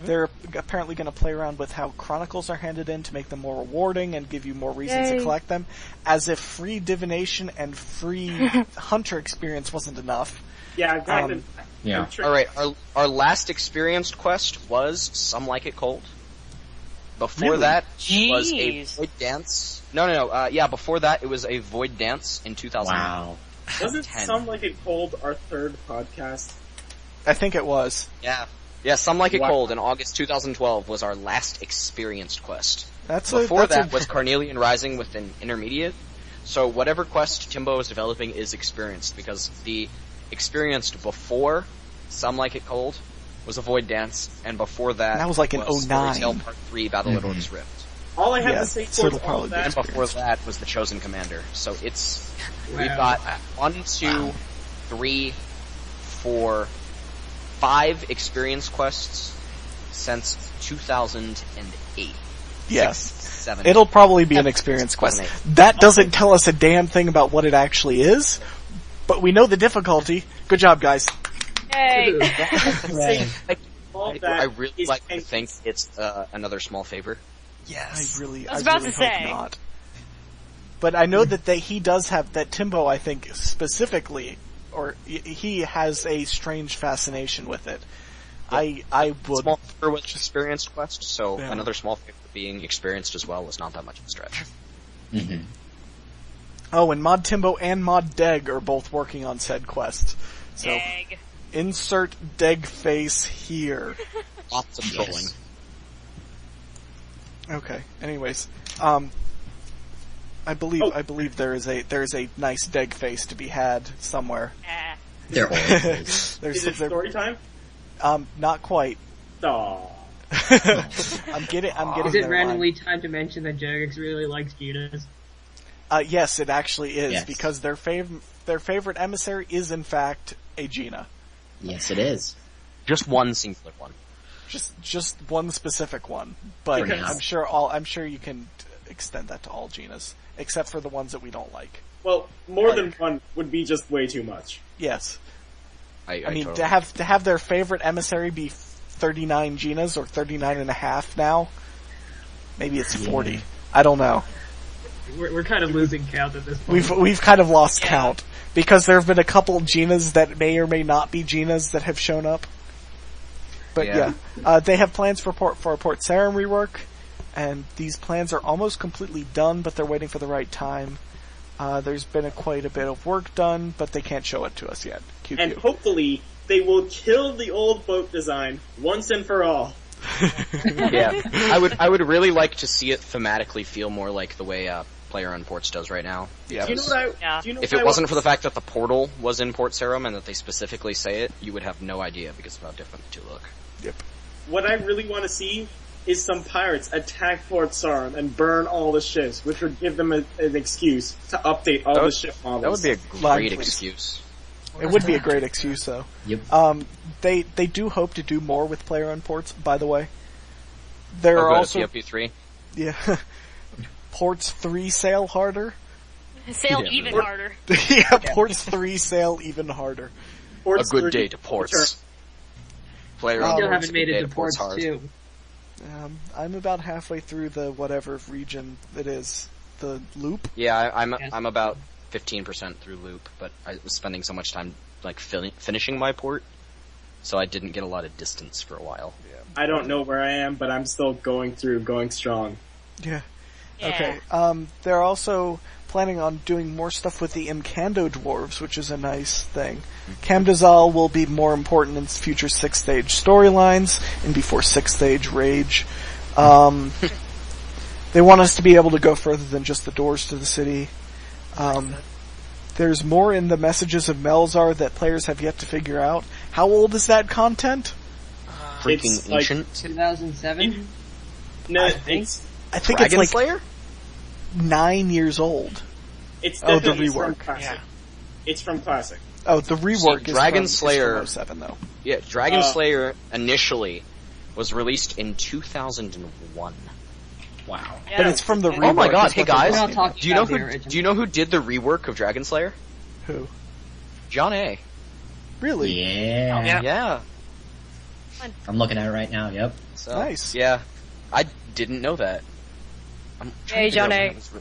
They're apparently going to play around with how chronicles are handed in to make them more rewarding and give you more reasons to collect them. As if free divination and free hunter experience wasn't enough. Yeah, exactly. Alright, our last experienced quest was Some Like It Cold. Before that was a Void Dance. No. Before that it was a Void Dance in 2009. Wow. Wasn't Some Like It Cold our third podcast? I think it was. Yeah, Some Like It Cold in August 2012 was our last experienced quest. Before that was Carnelian Rising with an intermediate. So whatever quest Timbo is developing is experienced, because the experienced before Some Like It Cold was a Void Dance, and before that was like in 09. Storytale Part 3 Battle at Orc's Rift. All I have to say for all that... And before that was the Chosen Commander. So we've got 1, 2, 3, 4, 5 experience quests since 2008. Yes. 7. It'll probably be an experience quest. That doesn't tell us a damn thing about what it actually is, but we know the difficulty. Good job, guys. Yay! I really like to think it's another small favor. Yes. I really was about to hope say. not. But I know that he does have, that Timbo, I think, specifically, or he has a strange fascination with it. I would... Small favor with experienced quest, so another small favor being experienced as well is not that much of a stretch. Mm-hmm. Oh, and Mod Timbo and Mod Deg are both working on said quest. So, Deg. Insert Deg face here. Lots of trolling. Okay, anyways. I believe there is a nice Deg face to be had somewhere. There always is. Is it story time? Not quite. Aww. I'm getting Is it there, randomly time to mention that Jagex really likes Genas? Yes, it actually is, Yes. because their favorite emissary is in fact a Geena. Yes, it is. Just one singular one. Just one specific one, but For now. I'm sure you can extend that to all Geenas, except for the ones that we don't like. Well, more than one would be just way too much. Yes, I mean totally... to have their favorite emissary be 39 Geenas or 39 and a half now. Maybe it's 40. I don't know. We're kind of losing count at this point. We've kind of lost count because there have been a couple Geenas that may or may not be Geenas that have shown up. But they have plans for Port Sarim rework, and these plans are almost completely done, but they're waiting for the right time. There's been quite a bit of work done, but they can't show it to us yet. QQ. And hopefully they will kill the old boat design once and for all. Yeah, I would really like to see it thematically feel more like the way Player Ports does right now. Yeah. Do you know what If it wasn't for the fact that the portal was in Port Sarim and that they specifically say it, you would have no idea because of how different the two look. Yep. What I really want to see is some pirates attack Port Sarim and burn all the ships, which would give them an excuse to update all the ship models. That would be a great excuse. It would be a great excuse, though. Yep. They do hope to do more with player-owned ports, by the way. There are also POP3. Yeah, ports 3 sail harder. Sail even harder. Yeah, ports 3 sail even harder. Ports a good day to ports. Player I still ports, haven't made it to Ports hard. 2. I'm about halfway through the whatever region it is, the loop. Yeah, I'm about 15% through loop, but I was spending so much time like finishing my port, so I didn't get a lot of distance for a while. I don't know where I am, but I'm still going strong. Yeah. Okay. They're also planning on doing more stuff with the Imkando dwarves, which is a nice thing. Kamdazal will be more important in future 6th-stage storylines and before 6th-stage Rage. They want us to be able to go further than just the doors to the city. There's more in the Messages of Melzar that players have yet to figure out. How old is that content? Freaking It's like ancient. 2007? No, I think Dragon it's like Slayer? 9 years old. It's the definitely rework. from Classic. Yeah. It's from Classic. Oh, the rework is Dragon from, Slayer- is from 07, though. Yeah, Dragon Slayer initially was released in 2001. Wow. But it's from the rework. Oh my god, is hey what they're guys, We're not talking about. talking do you know about the who original. do you know who did the rework of Dragon Slayer? Who? John A. Really? Yeah. Yeah. I'm looking at it right now, yep. So, Nice. Yeah. I didn't know that. I'm trying Hey, to figure John out A. when it was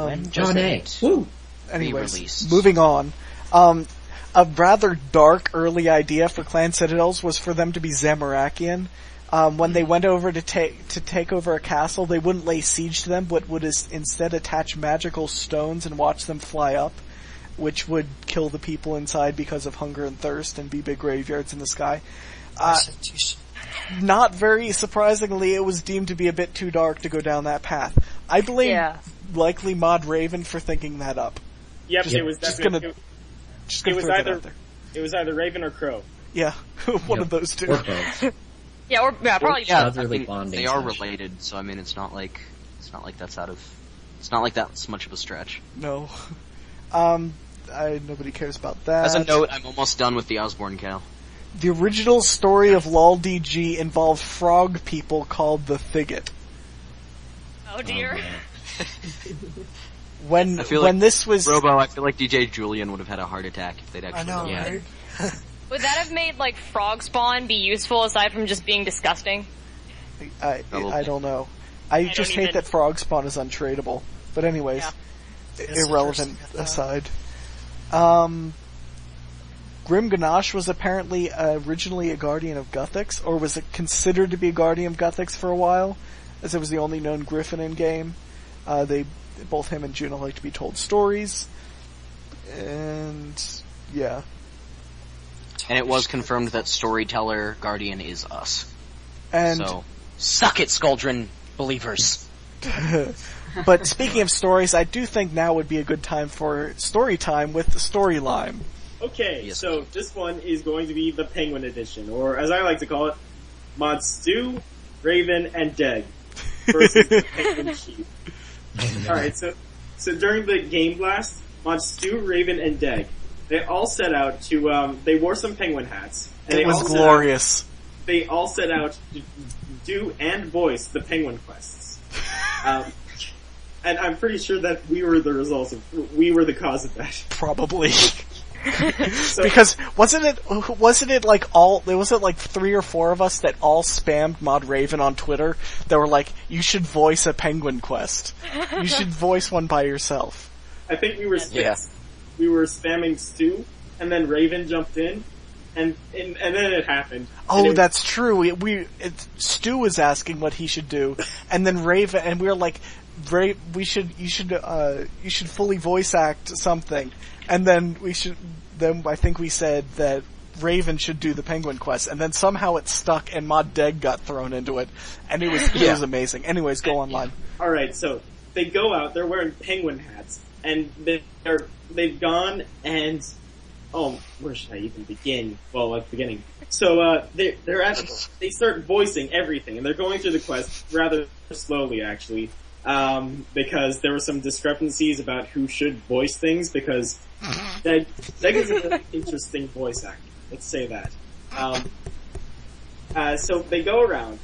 When John A. Woo! Anyways, re-released. moving on. A rather dark early idea for Clan Citadels was for them to be Zamorakian. When they went over to take over a castle, they wouldn't lay siege to them, but would instead attach magical stones and watch them fly up, which would kill the people inside because of hunger and thirst and be big graveyards in the sky. Not very surprisingly, it was deemed to be a bit too dark to go down that path. I blame likely Mod Raven for thinking that up. Yep, it was definitely. Just It gonna was throw that either out there. it was either Raven or Crow. Yeah, one of those two. Or both. Yeah, probably. Yeah, Sounds really bonding they are session. related, so I mean it's not like that's much of a stretch. No. Nobody cares about that. As a note, I'm almost done with the Osborne cow. The original story of LOL DG involved frog people called the Thigot. Oh dear. When this was Robo, I feel like DJ Julian would have had a heart attack if they'd actually. I know, right? Would that have made like frog spawn be useful aside from just being disgusting? I don't know. I just hate that frog spawn is untradeable. But anyways, irrelevant aside. Grim Ganache was apparently originally a guardian of Guthix, or was it considered to be a guardian of Guthix for a while, as it was the only known griffin in game. Both him and Juno like to be told stories, and yeah. And it was confirmed that Storyteller Guardian is us. And so, suck it, Skuldrin believers. But speaking of stories, I do think now would be a good time for story time with the Story Lime. Okay, so this one is going to be the Penguin Edition, or as I like to call it, Mod Stu, Raven, and Deg versus the Penguin Chief. Alright, so during the Gamesblast, Mod Stu, Raven, and Deg, they all set out to, they wore some penguin hats. And it was glorious. They all set out to do and voice the penguin quests. And I'm pretty sure that we were the cause of that. Probably. Because wasn't it like like 3 or 4 of us that all spammed Mod Raven on Twitter that were like, you should voice a penguin quest. You should voice one by yourself. I think we were spamming Stu, and then Raven jumped in, and then it happened. Oh, that's true. Stu was asking what he should do, and then Raven, and we were like, you should fully voice act something, and then I think we said that Raven should do the penguin quest, and then somehow it stuck, and Mod Deg got thrown into it, and it was amazing. Anyways, go online. Alright, so they go out, they're wearing penguin hats, and they've gone and, where should I even begin? Well, at the beginning. So, they start voicing everything, and they're going through the quest rather slowly, actually, because there were some discrepancies about who should voice things, because Deg is a very interesting voice actor. Let's say that. So they go around,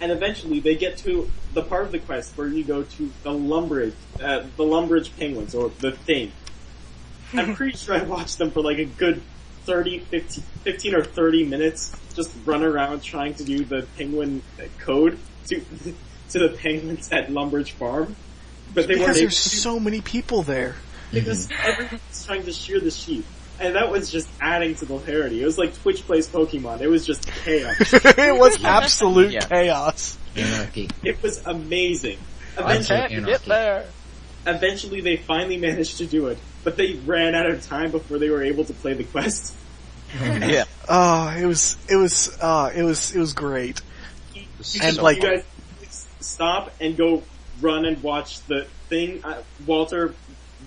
and eventually they get to the part of the quest where you go to the Lumbridge penguins, or the thing. I'm pretty sure I watched them for like a good 15 or 30 minutes, just run around trying to do the penguin code to the penguins at Lumbridge Farm. But they weren't able to. So many people there. Because everyone's trying to shear the sheep. And that was just adding to the hilarity. It was like Twitch plays Pokemon. It was just chaos. It was absolute chaos. Anarchy. It was amazing. Eventually they finally managed to do it, but they ran out of time before they were able to play the quest. Yeah. Oh, it was great. And you guys stop and go run and watch the thing. Walter,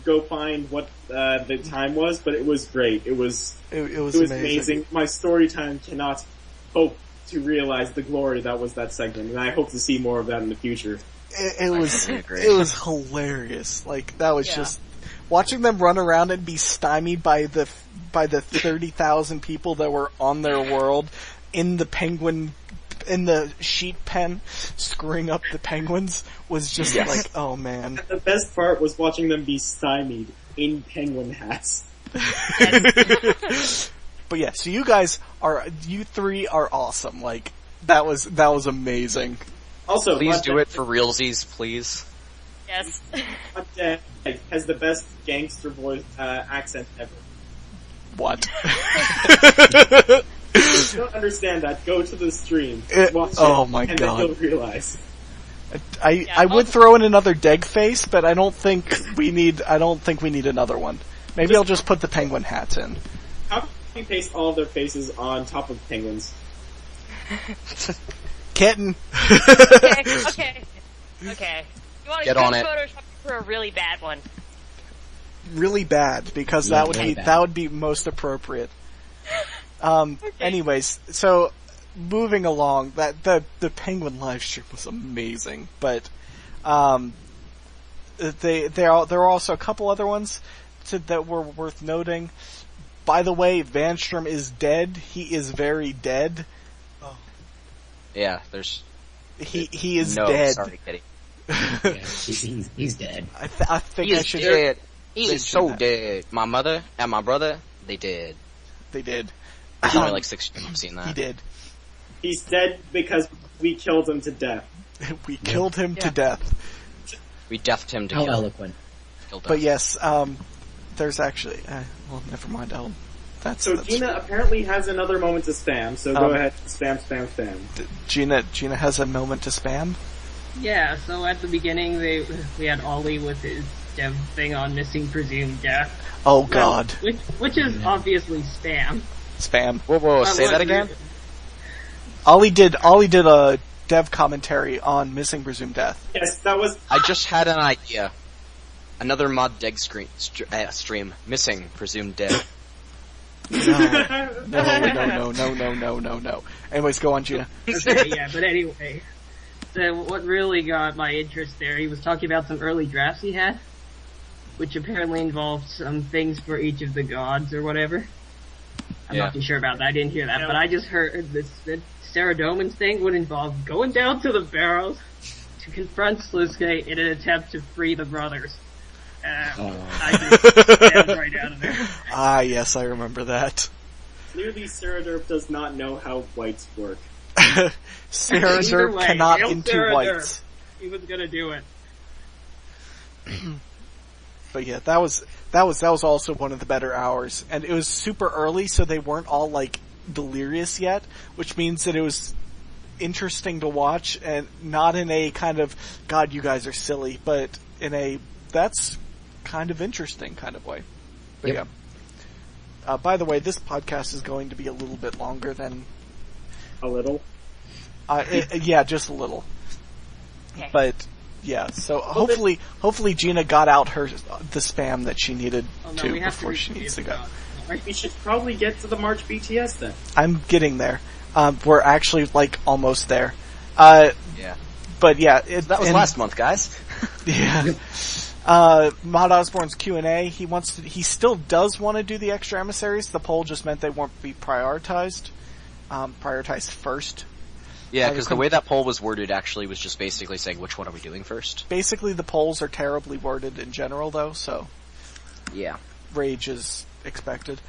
go find what the time was, but it was great. It was amazing. My story time cannot hope to realize the glory that was that segment, and I hope to see more of that in the future. It was hilarious. Like, that was just watching them run around and be stymied by the 30,000 people that were on their world in the sheep pen, screwing up the penguins, was just like, oh man. And the best part was watching them be stymied in penguin hats. But yeah, so you three are awesome. Like, that was amazing. Also, please do it for realsies, please. Yes. Deg has the best gangster voice accent ever. What? If you don't understand that, go to the stream, watch it, and then you'll realize. I would throw in another Deg face, but I don't think we need another one. Maybe I'll just put the penguin hats in. How can we paste all of their faces on top of penguins? Kitten. Okay. You want to get on it. Photoshop for a really bad one. Really bad, because that would be most appropriate. Anyways, so moving along, that the penguin live stream was amazing, but there are also a couple other ones that were worth noting. By the way, Vanstrom is dead. He is very dead. Yeah, there's he is dead. Sorry, Kitty. Yeah, he's dead. I think He I is should. dead. He is mention so that. dead. My mother and my brother, they dead. They did. There's only like 6 years I've seen that. He did. He's dead because we killed him to death. We killed him to death. We deathed him to How kill. eloquent. But yes, there's actually. Well, never mind. So Geena apparently has another moment to spam. So go ahead, spam. Geena has a moment to spam. Yeah, so at the beginning we had Ollie with his dev thing on missing presumed death. Oh God. Which is obviously spam. Spam. Whoa, say that again? Ollie did a dev commentary on missing presumed death. Yes, that was... I just had an idea. Another mod deg stream. Missing presumed dead. No. Anyways, go on, Geena. Okay, yeah, but anyway. So what really got my interest there, he was talking about some early drafts he had, which apparently involved some things for each of the gods or whatever. I'm not too sure about that, I didn't hear that, but I just heard that Saradomin's thing would involve going down to the barrows to confront Sluske in an attempt to free the brothers. I just stabbed right out of there. Ah, yes, I remember that. Clearly Saraderp does not know how whites work. Saraderp cannot into Saraderp. whites. He was gonna do it. But yeah, that was also one of the better hours, and it was super early, so they weren't all like delirious yet, which means that it was interesting to watch, and not in a kind of God, you guys are silly, but in a that's kind of interesting kind of way. But yeah. By the way, this podcast is going to be a little bit longer than a little. Yeah, just a little. Okay. But yeah, so hopefully Geena got out the spam that she needed before she needs to go. We should probably get to the March BTS then. I'm getting there. We're actually like almost there. Yeah. But yeah, that was last month, guys. Yeah. Mod Osborne's Q&A. He still does want to do the extra emissaries. The poll just meant they won't be prioritized. Prioritized first. Yeah, because the way that poll was worded actually was just basically saying which one are we doing first. Basically, the polls are terribly worded in general, though, so... Yeah. Rage is expected.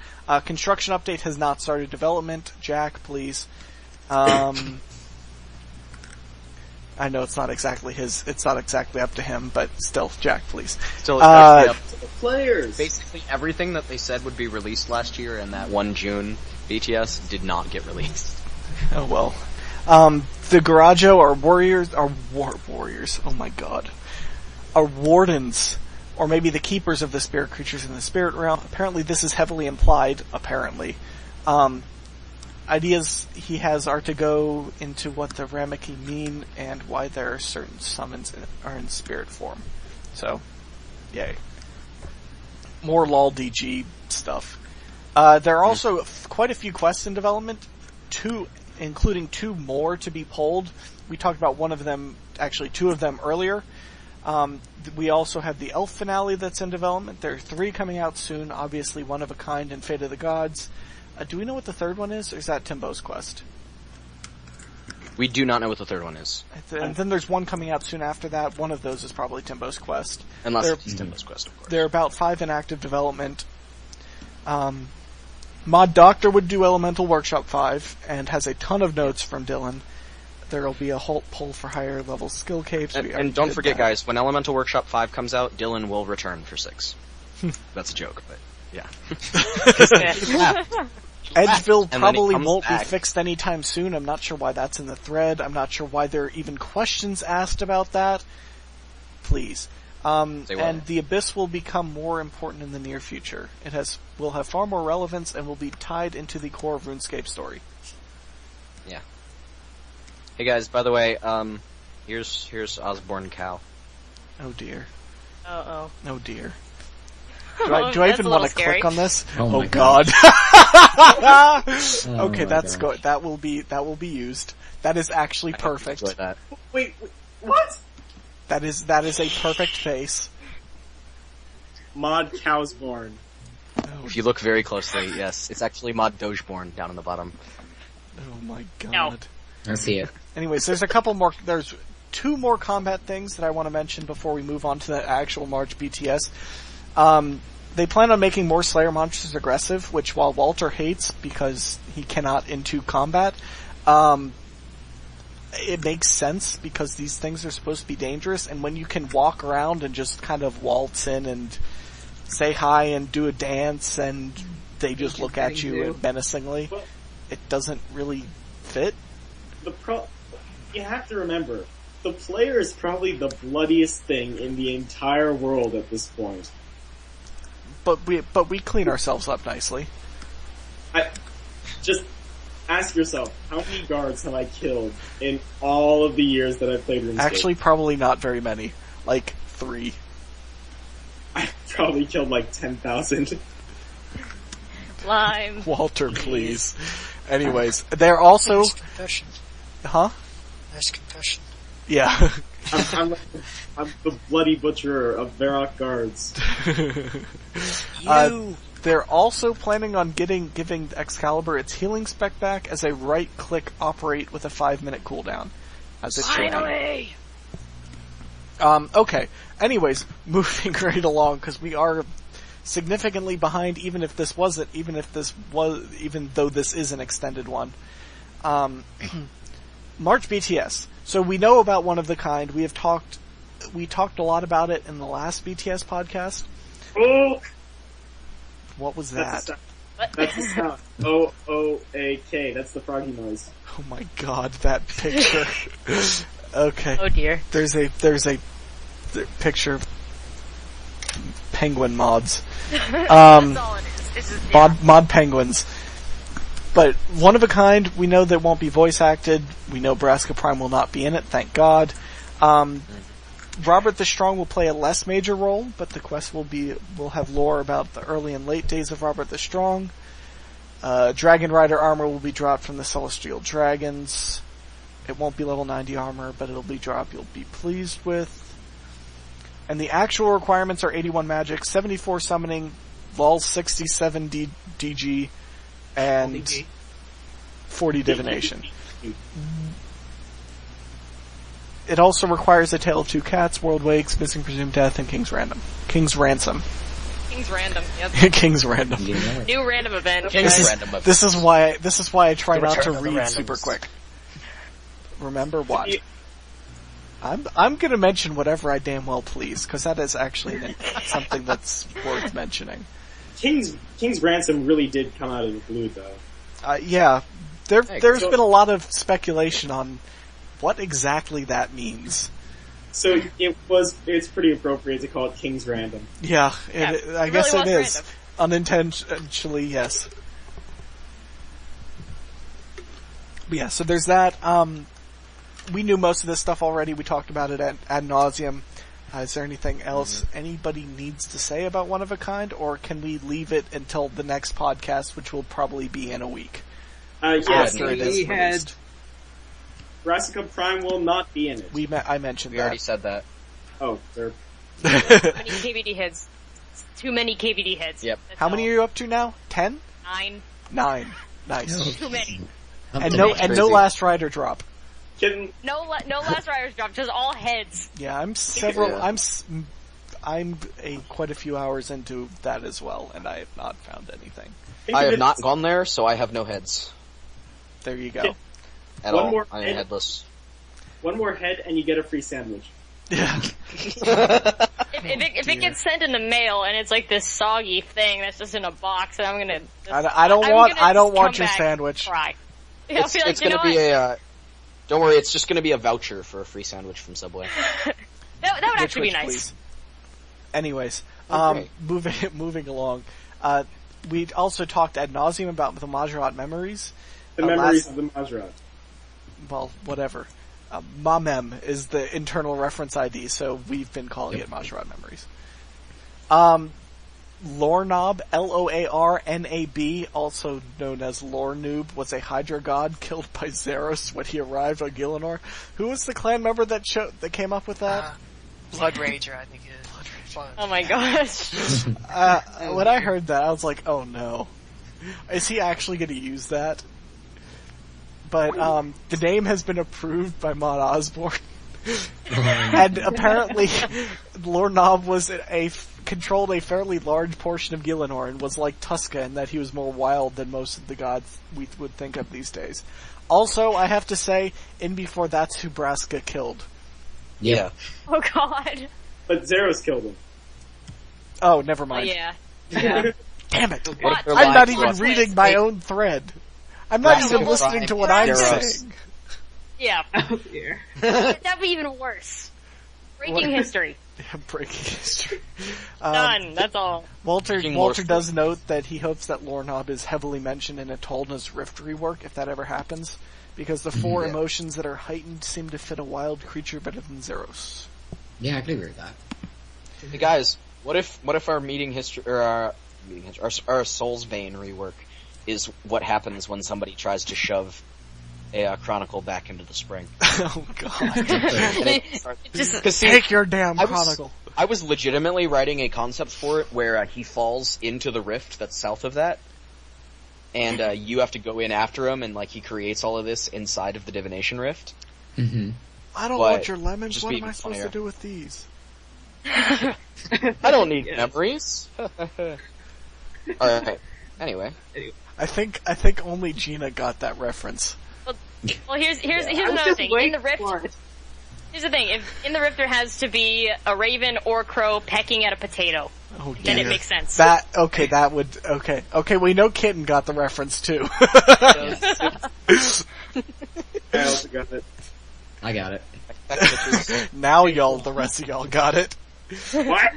Construction update has not started development. Jack, please. I know it's not exactly up to him, but still, Jack, please. Still, it's up to the players. Basically, everything that they said would be released last year in that 1 June BTS did not get released. Oh well. The Garajo are warriors, oh my god. Are wardens, or maybe the keepers of the spirit creatures in the spirit realm. Apparently this is heavily implied, apparently. Ideas he has are to go into what the Ramaki mean and why there are certain summons are in spirit form. So, yay. More LOL DG stuff. There are also quite a few quests in development, including 2 more to be polled. We talked about one of them, actually 2 of them earlier. We also have the Elf finale that's in development. There are 3 coming out soon, obviously One of a Kind and Fate of the Gods. Do we know what the third one is, or is that Timbo's quest? We do not know what the third one is. And then there's one coming out soon after that. One of those is probably Timbo's quest. Unless it's Timbo's quest, of course. There are about 5 in active development. Mod Doctor would do Elemental Workshop 5, and has a ton of notes from Dylan. There will be a whole poll for higher level skill capes. And don't forget, guys, when Elemental Workshop 5 comes out, Dylan will return for 6. That's a joke, but yeah. Edgeville probably won't be fixed anytime soon. I'm not sure why that's in the thread. I'm not sure why there are even questions asked about that. Please. And the Abyss will become more important in the near future. Will have far more relevance and will be tied into the core of RuneScape story. Yeah. Hey guys, by the way, here's Osborne Cow. Oh dear. Uh-oh. Oh dear. Do I even want to click on this? Oh god. Okay, that's good. That will be used. That is actually perfect. That. Wait, what? That is a perfect face. Mod Cowsborne. If you look very closely, yes, it's actually Mod Dogeborn down on the bottom. Oh my god. No. I see it. Anyways, there's a couple more. There's two more combat things that I want to mention before we move on to the actual March BTS. They plan on making more Slayer monsters aggressive, which while Walter hates because he cannot into combat, it makes sense because these things are supposed to be dangerous, and when you can walk around and just kind of waltz in and say hi and do a dance and they just look at you menacingly, it doesn't really fit. You have to remember, the player is probably the bloodiest thing in the entire world at this point. But we clean ourselves up nicely. Just ask yourself, how many guards have I killed in all of the years that I've played RuneScape? Actually, probably not very many. Like 3. I probably killed like 10,000. Lime. Walter, please. Anyways, they're also... Nice confession. Huh? Nice confession. Yeah. I'm the bloody butcher of Varrock guards. They're also planning on giving Excalibur its healing spec back as a right-click operate with a 5-minute cooldown. As it Finally! Okay. Anyways, moving right along, because we are significantly behind, even though this is an extended one. March BTS. So we know about One of the Kind. We talked a lot about it in the last BTS podcast. Oh! What was that? That's the sound. O-O-A-K. That's the froggy noise. Oh my god, that picture. Okay. Oh dear. There's a picture of penguin mods. That's all it is. Mod penguins. But One of a Kind, we know that won't be voice acted. We know Braska Prime will not be in it, thank God. Robert the Strong will play a less major role, but the quest will have lore about the early and late days of Robert the Strong. Dragon Rider armor will be dropped from the Celestial Dragons. It won't be level 90 armor, but it'll be dropped you'll be pleased with. And the actual requirements are 81 magic, 74 summoning, vol 67 DG, and 40 divination. It also requires a Tale of Two Cats, World Wakes, Missing Presumed Death, and King's Ransom. King's Random, yep. King's Random. New random event. This is why I try not to read super quick. Remember what? I'm gonna mention whatever I damn well please, because that is actually something that's worth mentioning. King's Ransom really did come out of the blue, though. Yeah. There's been a lot of speculation on what exactly that means. So it's pretty appropriate to call it King's Random. Yeah, I guess really it is. random. Unintentionally, yes. But yeah, so there's that. We knew most of this stuff already. We talked about it ad nauseum. Is there anything else anybody needs to say about One of a Kind, or can we leave it until the next podcast, which will probably be in a week? After it is released. Brassica Prime will not be in it. I mentioned that. We already said that. Oh, they're... Too many KVD heads. Too many KVD heads. Yep. How many are you up to now? 10? 9. Nice. Too many. And no Last Rider drop. Kitten. No last riders drop, just all heads. Yeah, I'm quite a few hours into that as well, and I have not found anything. I have not gone there, so I have no heads. There you go. At all. I am headless. One more head and you get a free sandwich. Yeah. If it gets sent in the mail and it's like this soggy thing that's just in a box, and I'm gonna. I don't want your sandwich. Cry. Yeah, It's gonna be a. Don't worry, it's just gonna be a voucher for a free sandwich from Subway. that would actually be nice. Please. Anyways, Okay. moving along. We also talked ad nauseum about the Majorat memories. The memories of the Majorat. Well, whatever. Mamem is the internal reference ID, so we've been calling it Majorat memories. Lornab, Loarnab, also known as Lornoob, was a Hydra god killed by Zeros when he arrived on Gielinor. Who was the clan member that came up with that? Blood Rager, I think it is. Oh my gosh. When I heard that, I was like, oh no. Is he actually going to use that? But the name has been approved by Mod Osborne. And apparently, Lord Nob controlled a fairly large portion of Gielinor and was like Tuska in that he was more wild than most of the gods we would think of these days. Also, I have to say, in before that's who Braska killed. Yeah. Oh god. But Zeros killed him. Oh, never mind. Yeah. Yeah. Damn it! What? I'm not even reading my own thread. I'm not even listening to what I'm saying. Yeah. Oh dear. That'd be even worse. Breaking history. Breaking history. Done. That's all. Walter does note that he hopes that Lornob is heavily mentioned in Atolna's Rift rework, if that ever happens, because the four emotions that are heightened seem to fit a wild creature better than Zeros. Yeah, I can agree with that. Hey guys, what if our meeting history or our Soul's Bane rework is what happens when somebody tries to shove a Chronicle back into the spring? Oh god. Just take your damn Chronicle. I was legitimately writing a concept for it where he falls into the rift that's south of that, and you have to go in after him, and like he creates all of this inside of the divination rift. Mm-hmm. I don't want your lemons. What am I supposed to do with these? I don't need memories. Alright. Anyway. I think only Geena got that reference. Well, here's another thing. In the Rift, here's the thing. If in the Rift there has to be a raven or crow pecking at a potato, then it makes sense. Okay, we know Kitten got the reference too. I also got it. I got it. Now the rest of y'all got it. What?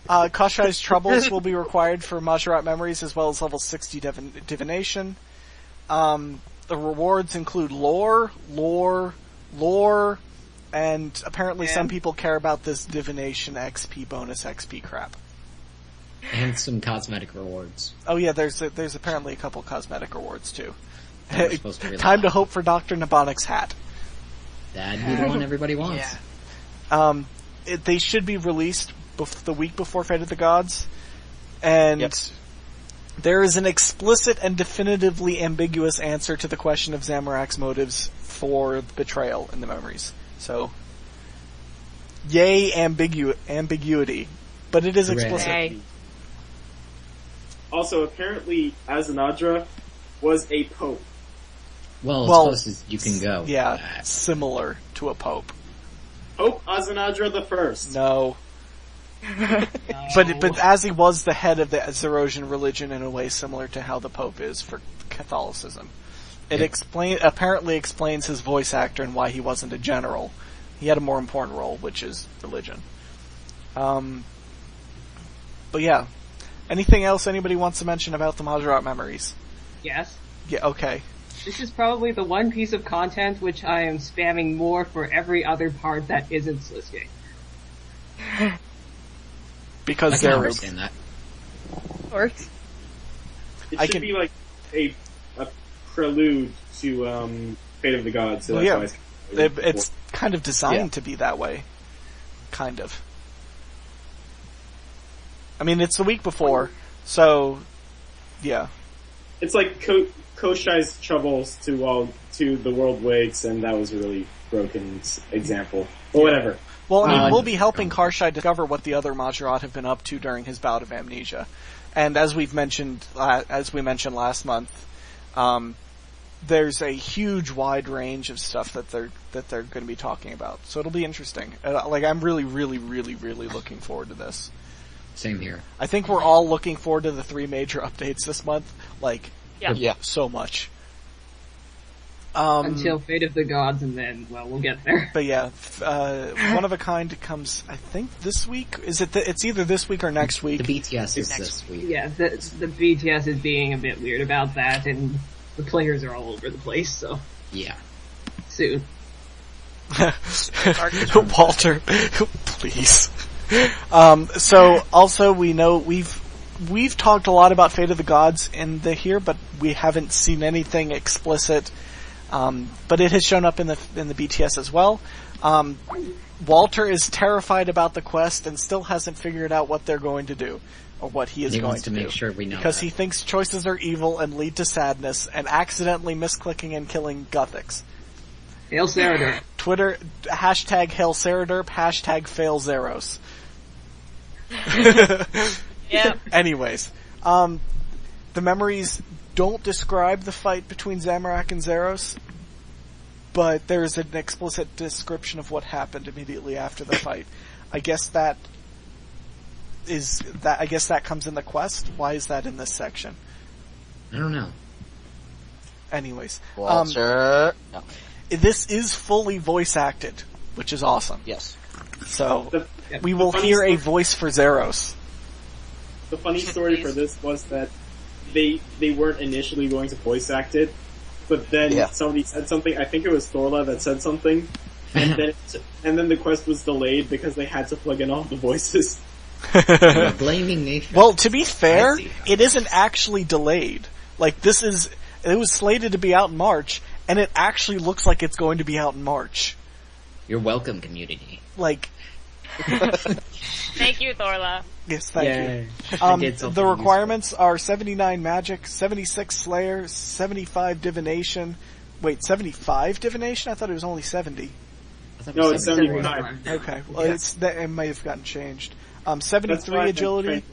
Koshai's Troubles will be required for Majorat Memories as well as level 60 Divination. The rewards include lore, and apparently some people care about this Divination XP bonus XP crap. And some cosmetic rewards. Oh yeah, there's apparently a couple cosmetic rewards too. Time to hope for Dr. Nabonic's hat. That'd be the one everybody wants. Yeah. They should be released the week before Fate of the Gods, and there is an explicit and definitively ambiguous answer to the question of Zamorak's motives for betrayal in the memories. So, yay ambiguity, but it is explicit. Hooray. Also, apparently, Azanadra was a pope. Well, as close as you can go. Yeah, similar to a pope. Pope Azanadra the First. No. But as he was the head of the Zerosian religion in a way similar to how the Pope is for Catholicism. It apparently explains his voice actor and why he wasn't a general. He had a more important role, which is religion. But yeah. Anything else anybody wants to mention about the Majorat Memories? Yes. Yeah, okay. This is probably the one piece of content which I am spamming more for every other part that isn't Slisuke. Because I can understand that. Works. It should be like a prelude to Fate of the Gods. So that's why it's kind of designed to be that way. Kind of. I mean, it's the week before, so yeah. It's like Koshai's Troubles to the World Wakes, and that was a really broken example. But whatever. Well, I mean, we'll be helping Karshai discover what the other Majorat have been up to during his bout of amnesia. And as we mentioned last month, there's a huge wide range of stuff that they're going to be talking about. So it'll be interesting. I'm really, really, really, really looking forward to this. Same here. I think we're all looking forward to the 3 major updates this month. So much. Until Fate of the Gods, and then, we'll get there. But yeah, One of a Kind comes, I think, this week? It's either this week or next week. The BTS is this week. Yeah, the BTS is being a bit weird about that, and the players are all over the place, so. Yeah. Soon. Walter, please. So, also, we know we've talked a lot about Fate of the Gods in here, but we haven't seen anything explicit. But it has shown up in the BTS as well. Walter is terrified about the quest and still hasn't figured out what they're going to do, or what he is going to do. He wants to make sure we know because he thinks choices are evil and lead to sadness, and accidentally misclicking and killing Gothics. Hail Ceraderp. Twitter, hashtag Hail Ceraderp, hashtag Fail Zeros. Yep. Anyways, the memories don't describe the fight between Zamorak and Zeros, but there's an explicit description of what happened immediately after the fight. I guess that comes in the quest. Why is that in this section? I don't know. Anyways, Walter. No. This is fully voice acted, which is awesome. Yes. So we will hear a voice for Zeros. The funny story for this was that they weren't initially going to voice act it, but then somebody said something. I think it was Thorlah that said something, and then the quest was delayed because they had to plug in all the voices. Blaming Nathan. Well, to be fair, it isn't actually delayed. Like, it was slated to be out in March, and it actually looks like it's going to be out in March. You're welcome, community. Like... Thank you, Thorlah. Yes, thank you. The requirements are 79 Magic, 76 Slayer, 75 Divination. Wait, 75 Divination? I thought it was only 70. No, it's 75. Okay, well, it may have gotten changed. 73 Agility.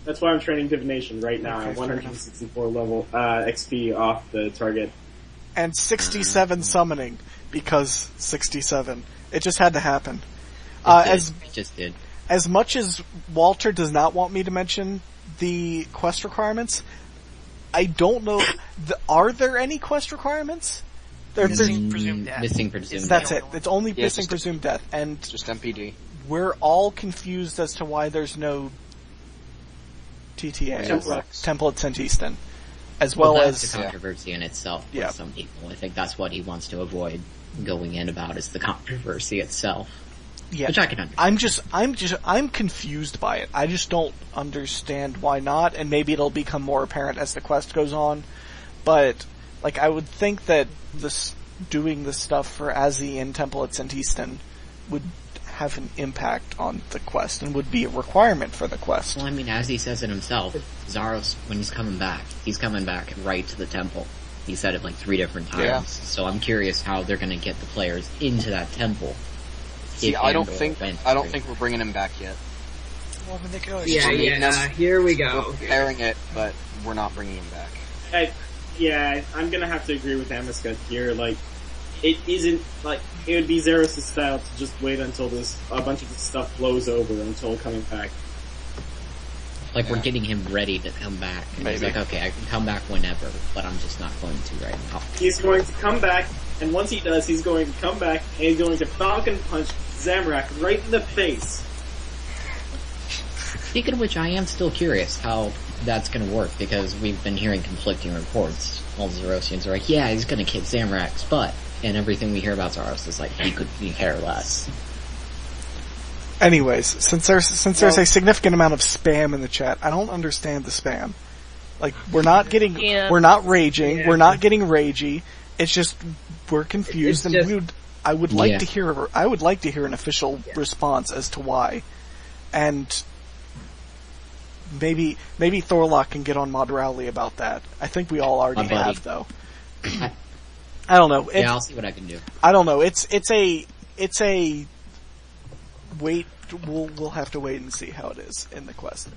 That's why I'm training Divination right now. Okay, 164 level XP off the target. And 67 Summoning, because 67. It just had to happen. It just did. As much as Walter does not want me to mention the quest requirements, I don't know. Are there any quest requirements? Missing presumed death. Missing presumed death. That's it. It's only missing presumed death. And just MPD. We're all confused as to why there's no TTA, Temple at St. Easton. As well that's as the controversy in itself for some people. I think that's what he wants to avoid going in about, is the controversy itself. Yeah. Which I can understand. I'm confused by it. I just don't understand why not, and maybe it'll become more apparent as the quest goes on. But, like, I would think that doing this stuff for Azzy and Temple at St. Easton would have an impact on the quest, and would be a requirement for the quest. Well, I mean, as he says it himself, Zaros, when he's coming back right to the temple. He said it like 3 different times. Yeah. So I'm curious how they're going to get the players into that temple. See, I don't think we're bringing him back yet. Well, I mean, they could always here we go. We're preparing it, but we're not bringing him back. I'm gonna have to agree with Amascut here. Like, it isn't like it would be Zeros' style to just wait until a bunch of this stuff blows over until coming back. Like, we're getting him ready to come back. And he's like, okay, I can come back whenever, but I'm just not going to right now. He's going to come back, and once he does, he's going to come back, and he's going to Falcon Punch Zamorak right in the face. Speaking of which, I am still curious how that's going to work, because we've been hearing conflicting reports. All the Zerosians are like, yeah, he's going to kick Zamorak's butt, and everything we hear about Zaros is like, he could care less. Anyways, since there's a significant amount of spam in the chat, I don't understand the spam. Like, we're not raging, we're not getting ragey. It's just we're confused, and I would like to hear an official response as to why. And maybe Thorlah can get on Mod Rowley about that. I think we all already have, though. I don't know. I'll see what I can do. I don't know. It's a wait. We'll have to wait and see how it is in the quest.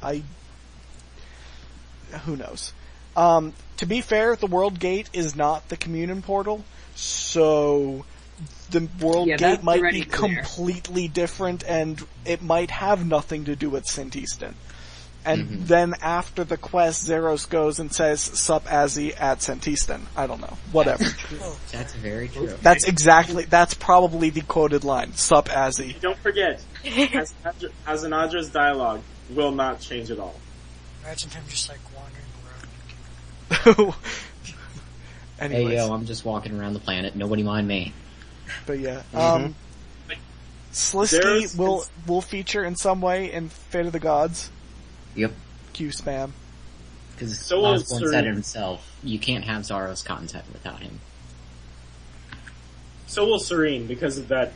Who knows? To be fair, the World Gate is not the Communion Portal, so the World Gate might be completely different, and it might have nothing to do with St. Easton. And then after the quest, Zeros goes and says, "Sup, Azzy at St. Easton." I don't know. Whatever. That's very true. That's probably the quoted line. "Sup, Azzy." Don't forget, Azanadra's dialogue will not change at all. Imagine him just like wandering around. Anyways. Hey yo, I'm just walking around the planet. Nobody mind me. But yeah, Slisky will feature in some way in Fate of the Gods. Yep. Q spam. Because Moosborne said it himself, you can't have Zaros content without him. So will Serene, because of that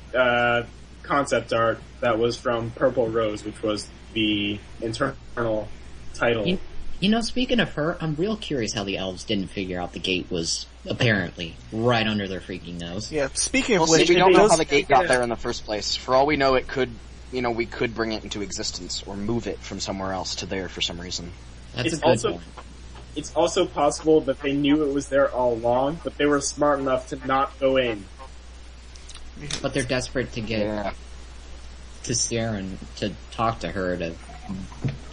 concept art that was from Purple Rose, which was the internal title. Speaking of her, I'm real curious how the elves didn't figure out the gate was apparently right under their freaking nose. Yeah, speaking of which, we don't know how the gate got there in the first place. For all we know, it could, we could bring it into existence or move it from somewhere else to there for some reason. That's a good point. It's also possible that they knew it was there all along, but they were smart enough to not go in. But they're desperate to get to Sarah and to talk to her to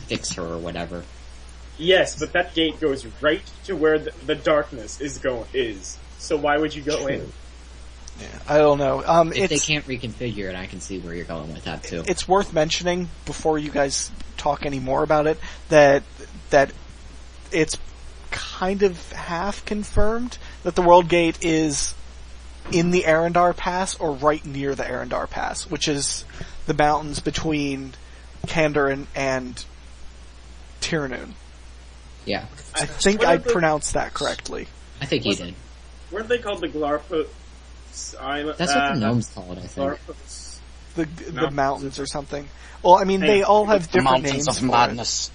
fix her or whatever. Yes, but that gate goes right to where the darkness is. So why would you go in? Yeah, I don't know. If they can't reconfigure it, I can see where you're going with that too. It's worth mentioning before you guys talk any more about it that it's kind of half confirmed that the World Gate is in the Arendar Pass or right near the Arendar Pass, which is the mountains between Kandarin and Tiranoon. Yeah. I think I pronounced that correctly. I think you did. Weren't they called the Glarpos Island? That's what the gnomes call it, I think. The mountains or something. Well, I mean, they all have different names. Mountains of Madness.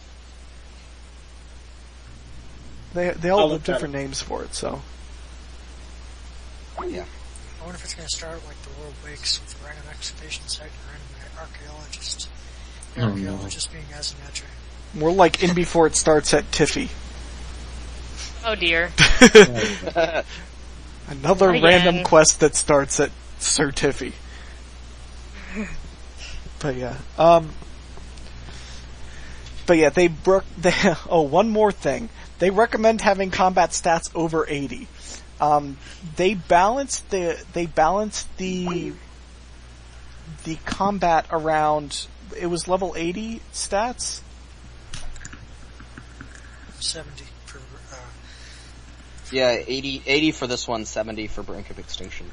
They all have different names for it, so. Yeah. I wonder if it's going to start like the World Wakes with a random excavation site and a random archaeologist. The archaeologist being Azanetra. More like in before it starts at Tiffy. Oh dear. Another random quest that starts at Sir Tiffy. But yeah. One more thing. They recommend having combat stats over 80. They balanced the combat around, it was level 80 stats? 70 per, Yeah, 80 for this one, 70 for Brink of Extinction.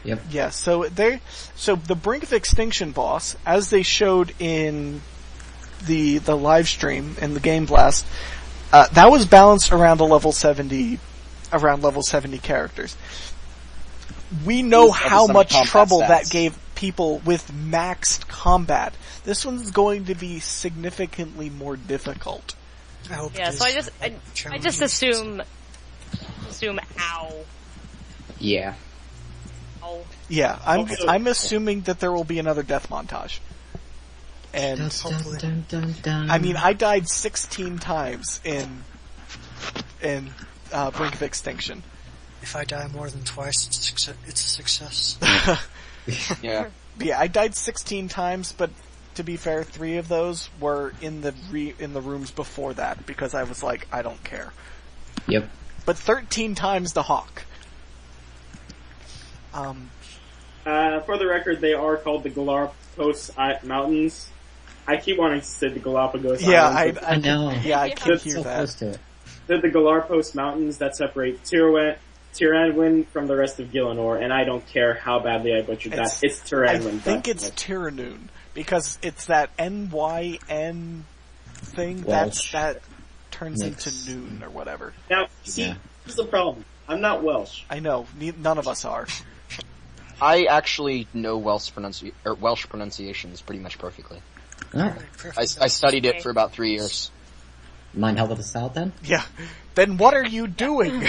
Yep. Yeah, so the Brink of Extinction boss, as they showed in the live stream in the Gamesblast, that was balanced around level 70 characters. We know how much trouble that gave people with maxed combat. This one's going to be significantly more difficult. I hope so I just assume ow. Yeah. Ow. Yeah, I'm assuming that there will be another death montage. And hopefully. I mean, I died 16 times in Brink of Extinction. If I die more than twice, it's a success. Yeah. Yeah, I died 16 times, but to be fair, 3 of those were in the rooms before that because I was like, I don't care. Yep. But 13 times the Hawk. For the record, they are called the Galapagos Mountains. I keep wanting to say the Galapagos Islands. I know. Yeah, I can hear that. Close to it. They're the Galapagos Mountains that separate Tiranoon from the rest of Gielinor, and I don't care how badly I butchered that. It's Tiranoon. I think it's Tiranoon, because it's that NYN thing Welsh. that turns into noon or whatever. Now, see, here's the problem. I'm not Welsh. I know, none of us are. I actually know Welsh pronunciations pretty much perfectly. Oh. I studied it for about 3 years. Mind helping us out then? Yeah. Then what are you doing?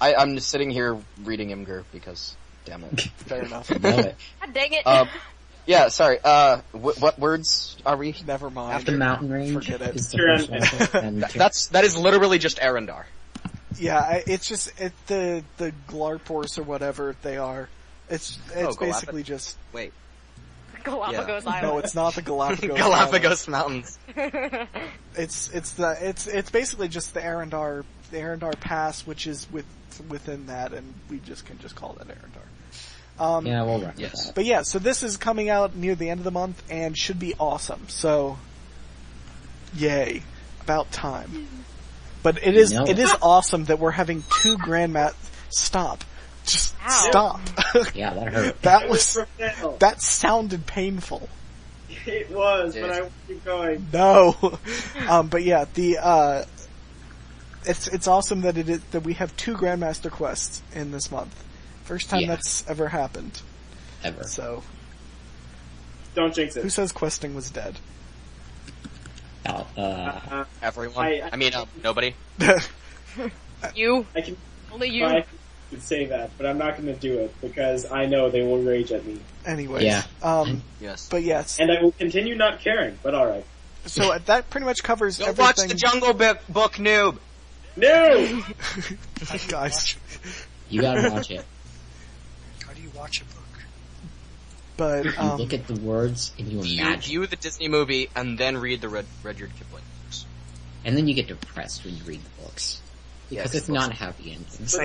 I'm just sitting here reading Imgur because, damn it. Fair enough. Love it. God dang it. Yeah, sorry, what words are we? Never mind. After Mountain Range. Forget it. Is the first one, and That is literally just Arendar. Yeah, it's just the Glarpors or whatever they are. It's basically just. Wait. Galapagos Island. No, it's not the Galapagos. Galapagos Mountains. It's basically just the Arendar Pass, which is within that, and we can just call that Arendar. Yeah, we'll wrap it up. But yeah, so this is coming out near the end of the month and should be awesome. So, yay! About time. But it is awesome that we're having 2 Grandmasters. Stop. Just stop. Yeah, that hurt. That sounded painful. It was, but I won't keep going. No. But yeah, it's awesome that we have 2 Grandmaster quests in this month. First time that's ever happened. Ever. So. Don't jinx it. Who says questing was dead? Oh, Everyone. Nobody. You. Only you. I can say that, but I'm not going to do it because I know they will rage at me. Anyways, yes. But yes. And I will continue not caring, but alright. So that pretty much covers Go everything. watch the Jungle Book, noob! No! Guys. You gotta watch it. How do you watch a book? But, You look at the words and you imagine. View the Disney movie and then read the Rudyard Kipling books. And then you get depressed when you read the books. Because it's not happy endings.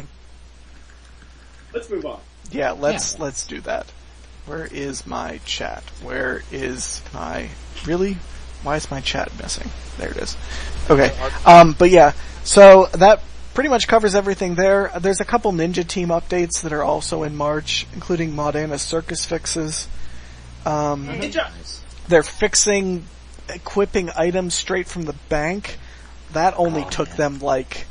Let's move on. yeah, let's do that. Where is my chat? Where is my... Really? Why is my chat missing? There it is. Okay. But yeah, so that pretty much covers everything there. There's a couple Ninja Team updates that are also in March, including Modana's Circus fixes. They're fixing equipping items straight from the bank. That only took them like...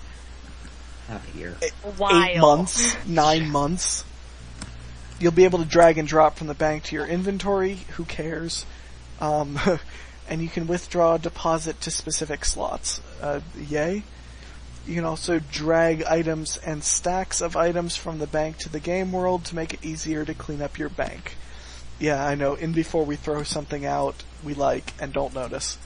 Half a year. 8 months, 9 months. You'll be able to drag and drop from the bank to your inventory. Who cares? And you can withdraw deposit to specific slots. Yay. You can also drag items and stacks of items from the bank to the game world to make it easier to clean up your bank. Yeah, I know. In before we throw something out we like and don't notice.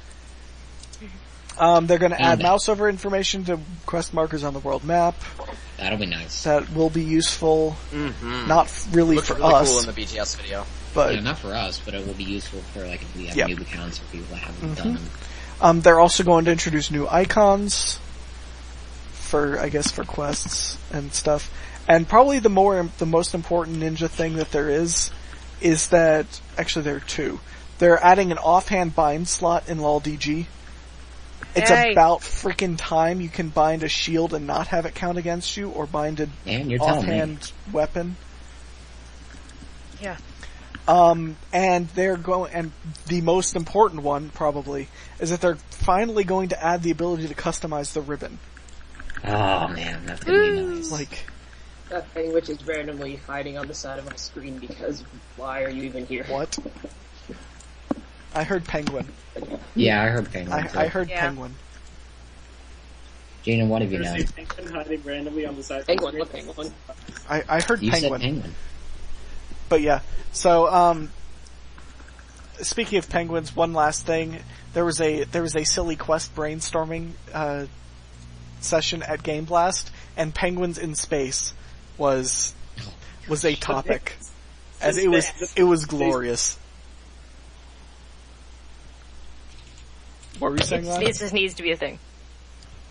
They're going to add mouse over information to quest markers on the world map. That'll be nice. That will be useful. Mm-hmm. Not really Looks for really us. cool in the BTS video. But yeah, not for us, but it will be useful for like if we have new accounts or people that haven't done them. They're also going to introduce new icons for quests and stuff. And probably the most important ninja thing that there is that actually there are two. They're adding an offhand bind slot in LOL-DG. It's about freaking time you can bind a shield and not have it count against you, or bind an offhand weapon. Yeah. And the most important one, probably, is that they're finally going to add the ability to customize the ribbon. Oh man, that's gonna be nice. Like, That thing which is randomly hiding on the side of my screen because why are you even here? what? I heard penguin. Yeah, I heard penguin. I heard penguin. Gina, what have you done? There's a penguin hiding randomly on the side Penguin, of what the screen. penguin? I heard You penguin. said penguin. But yeah, so speaking of penguins, one last thing. There was a silly quest brainstorming session at Gamesblast, and penguins in space was a topic, and it was glorious. What were you saying, Lana? It just needs to be a thing.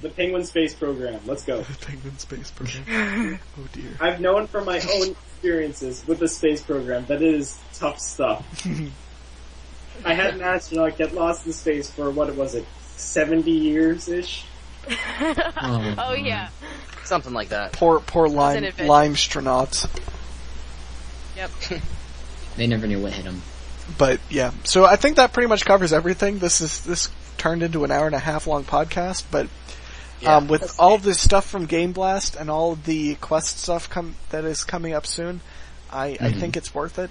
The Penguin Space Program. Let's go. The Penguin Space Program. Oh dear. I've known from my own experiences with the space program that it is tough stuff. I had an astronaut get lost in space for, 70 years-ish? Oh yeah. Something like that. Poor lime-astronauts. Yep. They never knew what hit them. But yeah, so I think that pretty much covers everything. This turned into an 1.5 hour long podcast, but with all of this stuff from Gamesblast and all of the quest stuff that is coming up soon, I think it's worth it.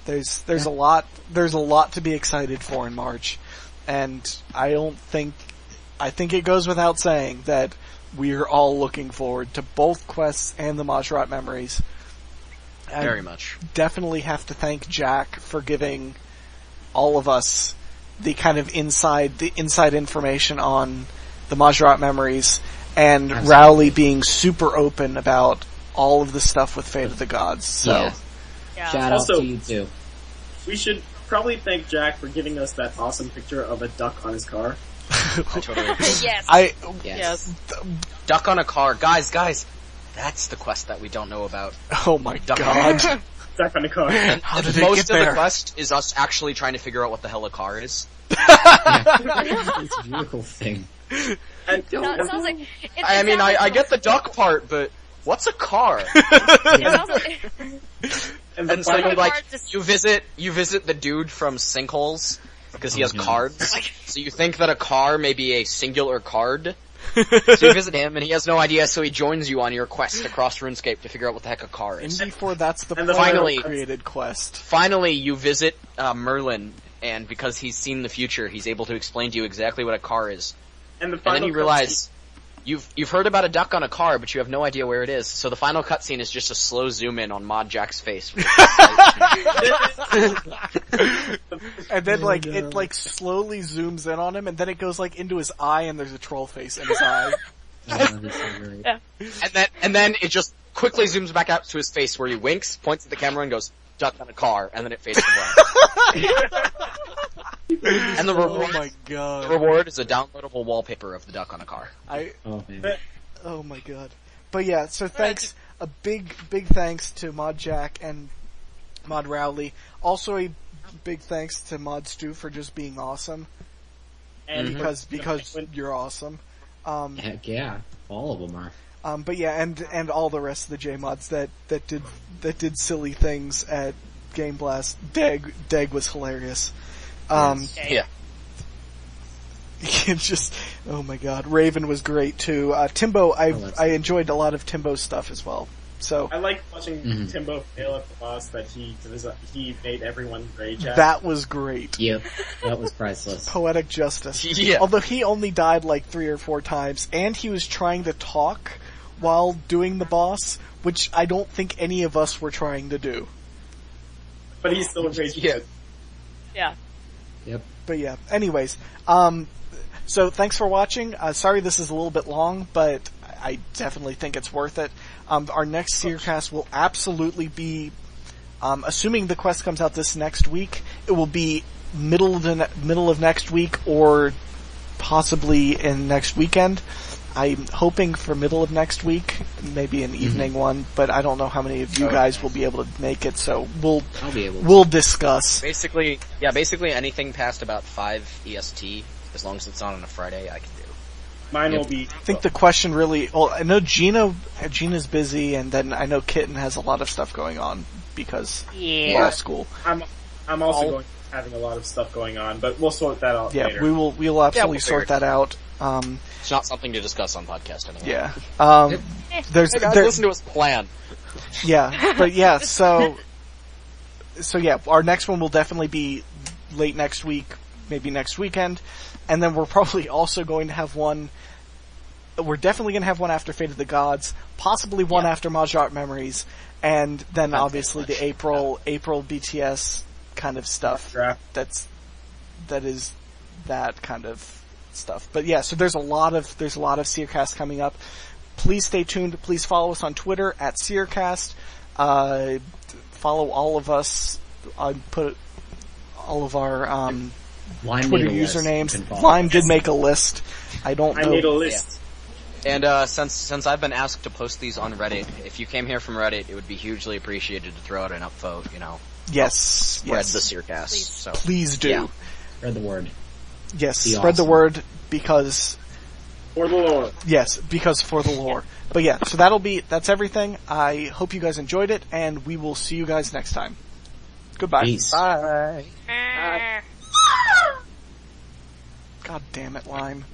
There's a lot to be excited for in March, and I think it goes without saying that we're all looking forward to both quests and the Majrat memories. Very much. Definitely have to thank Jack for giving all of us the kind of inside information on the Majrat memories, and Rowley being super open about all of the stuff with Fate of the Gods. So, shout out to you too. We should probably thank Jack for giving us that awesome picture of a duck on his car. Yes. Yes. Duck on a car. Guys, that's the quest that we don't know about. Oh my god. Duck on a car. How did Most it get there? of the quest is us actually trying to figure out what the hell a car is. It's a vehicle thing. It sounds like. I get the duck part, but what's a car? It sounds like. And so you visit the dude from Sinkholes because he has cards. So you think that a car may be a singular card. So you visit him, and he has no idea, so he joins you on your quest across RuneScape to figure out what the heck a car is. And before that's the finally created quest. Finally, you visit Merlin and because he's seen the future, he's able to explain to you exactly what a car is. And then you realize you've heard about a duck on a car, but you have no idea where it is. So the final cutscene is just a slow zoom in on Mod Jack's face. And then it slowly zooms in on him, and then it goes into his eye, and there's a troll face in his eye. Yeah. And then it just quickly zooms back out to his face where he winks, points at the camera, and goes, "Duck on a car," and then it fades to black. And the reward, oh my god! The reward is a downloadable wallpaper of the duck on a car. Oh my god! But yeah, so thanks, a big thanks to Mod Jack and Mod Rowley. Also a big thanks to Mod Stu for just being awesome. And because you're awesome. Heck yeah, all of them are. But yeah, and all the rest of the J mods that did silly things at Gameblast. Deg was hilarious. Yeah. Just, oh my god, Raven was great too. Timbo, I enjoyed a lot of Timbo's stuff as well. So I like watching Timbo fail at the boss that he made everyone rage at. That was great. Yep, that was priceless. Poetic justice. Yeah. Although he only died 3 or 4 times, and he was trying to talk while doing the boss, which I don't think any of us were trying to do. But he's still raging. Yeah. Yep. But yeah, anyways, so thanks for watching. Sorry this is a little bit long, but I definitely think it's worth it. Our next Seercast will absolutely be, assuming the quest comes out this next week, it will be middle of next week or possibly in next weekend. I'm hoping for middle of next week, maybe an evening one, but I don't know how many of you guys will be able to make it, so we'll discuss. Basically anything past about 5 EST, as long as it's not on a Friday, I can do. Mine will be... I think the question really... Well, I know Gina's busy, and then I know Kitten has a lot of stuff going on, because law school. I'm also having a lot of stuff going on, but we'll sort that out later. Yeah, we'll absolutely sort that out. It's not something to discuss on podcast anymore. Yeah. Listen to us plan. Yeah, but yeah, so yeah, our next one will definitely be late next week, maybe next weekend, and then we're probably also going to have one. We're definitely going to have one after Fate of the Gods, possibly one after Majart Memories, and then obviously the April BTS kind of stuff. That is that kind of stuff. But yeah, so there's a lot of Seercast coming up. Please stay tuned. Please follow us on Twitter at Seercast. Follow all of us. Put all of our Twitter usernames. Lime did make a list. I don't know. I made a list. Yeah. And since I've been asked to post these on Reddit, if you came here from Reddit, it would be hugely appreciated to throw out an upvote. Spread the Seercast. Please do. Yeah. Spread the word. Yes, spread the word because... For the lore. Yes, because for the lore. But yeah, so that's everything. I hope you guys enjoyed it, and we will see you guys next time. Goodbye. Peace. Bye. God damn it, Lime.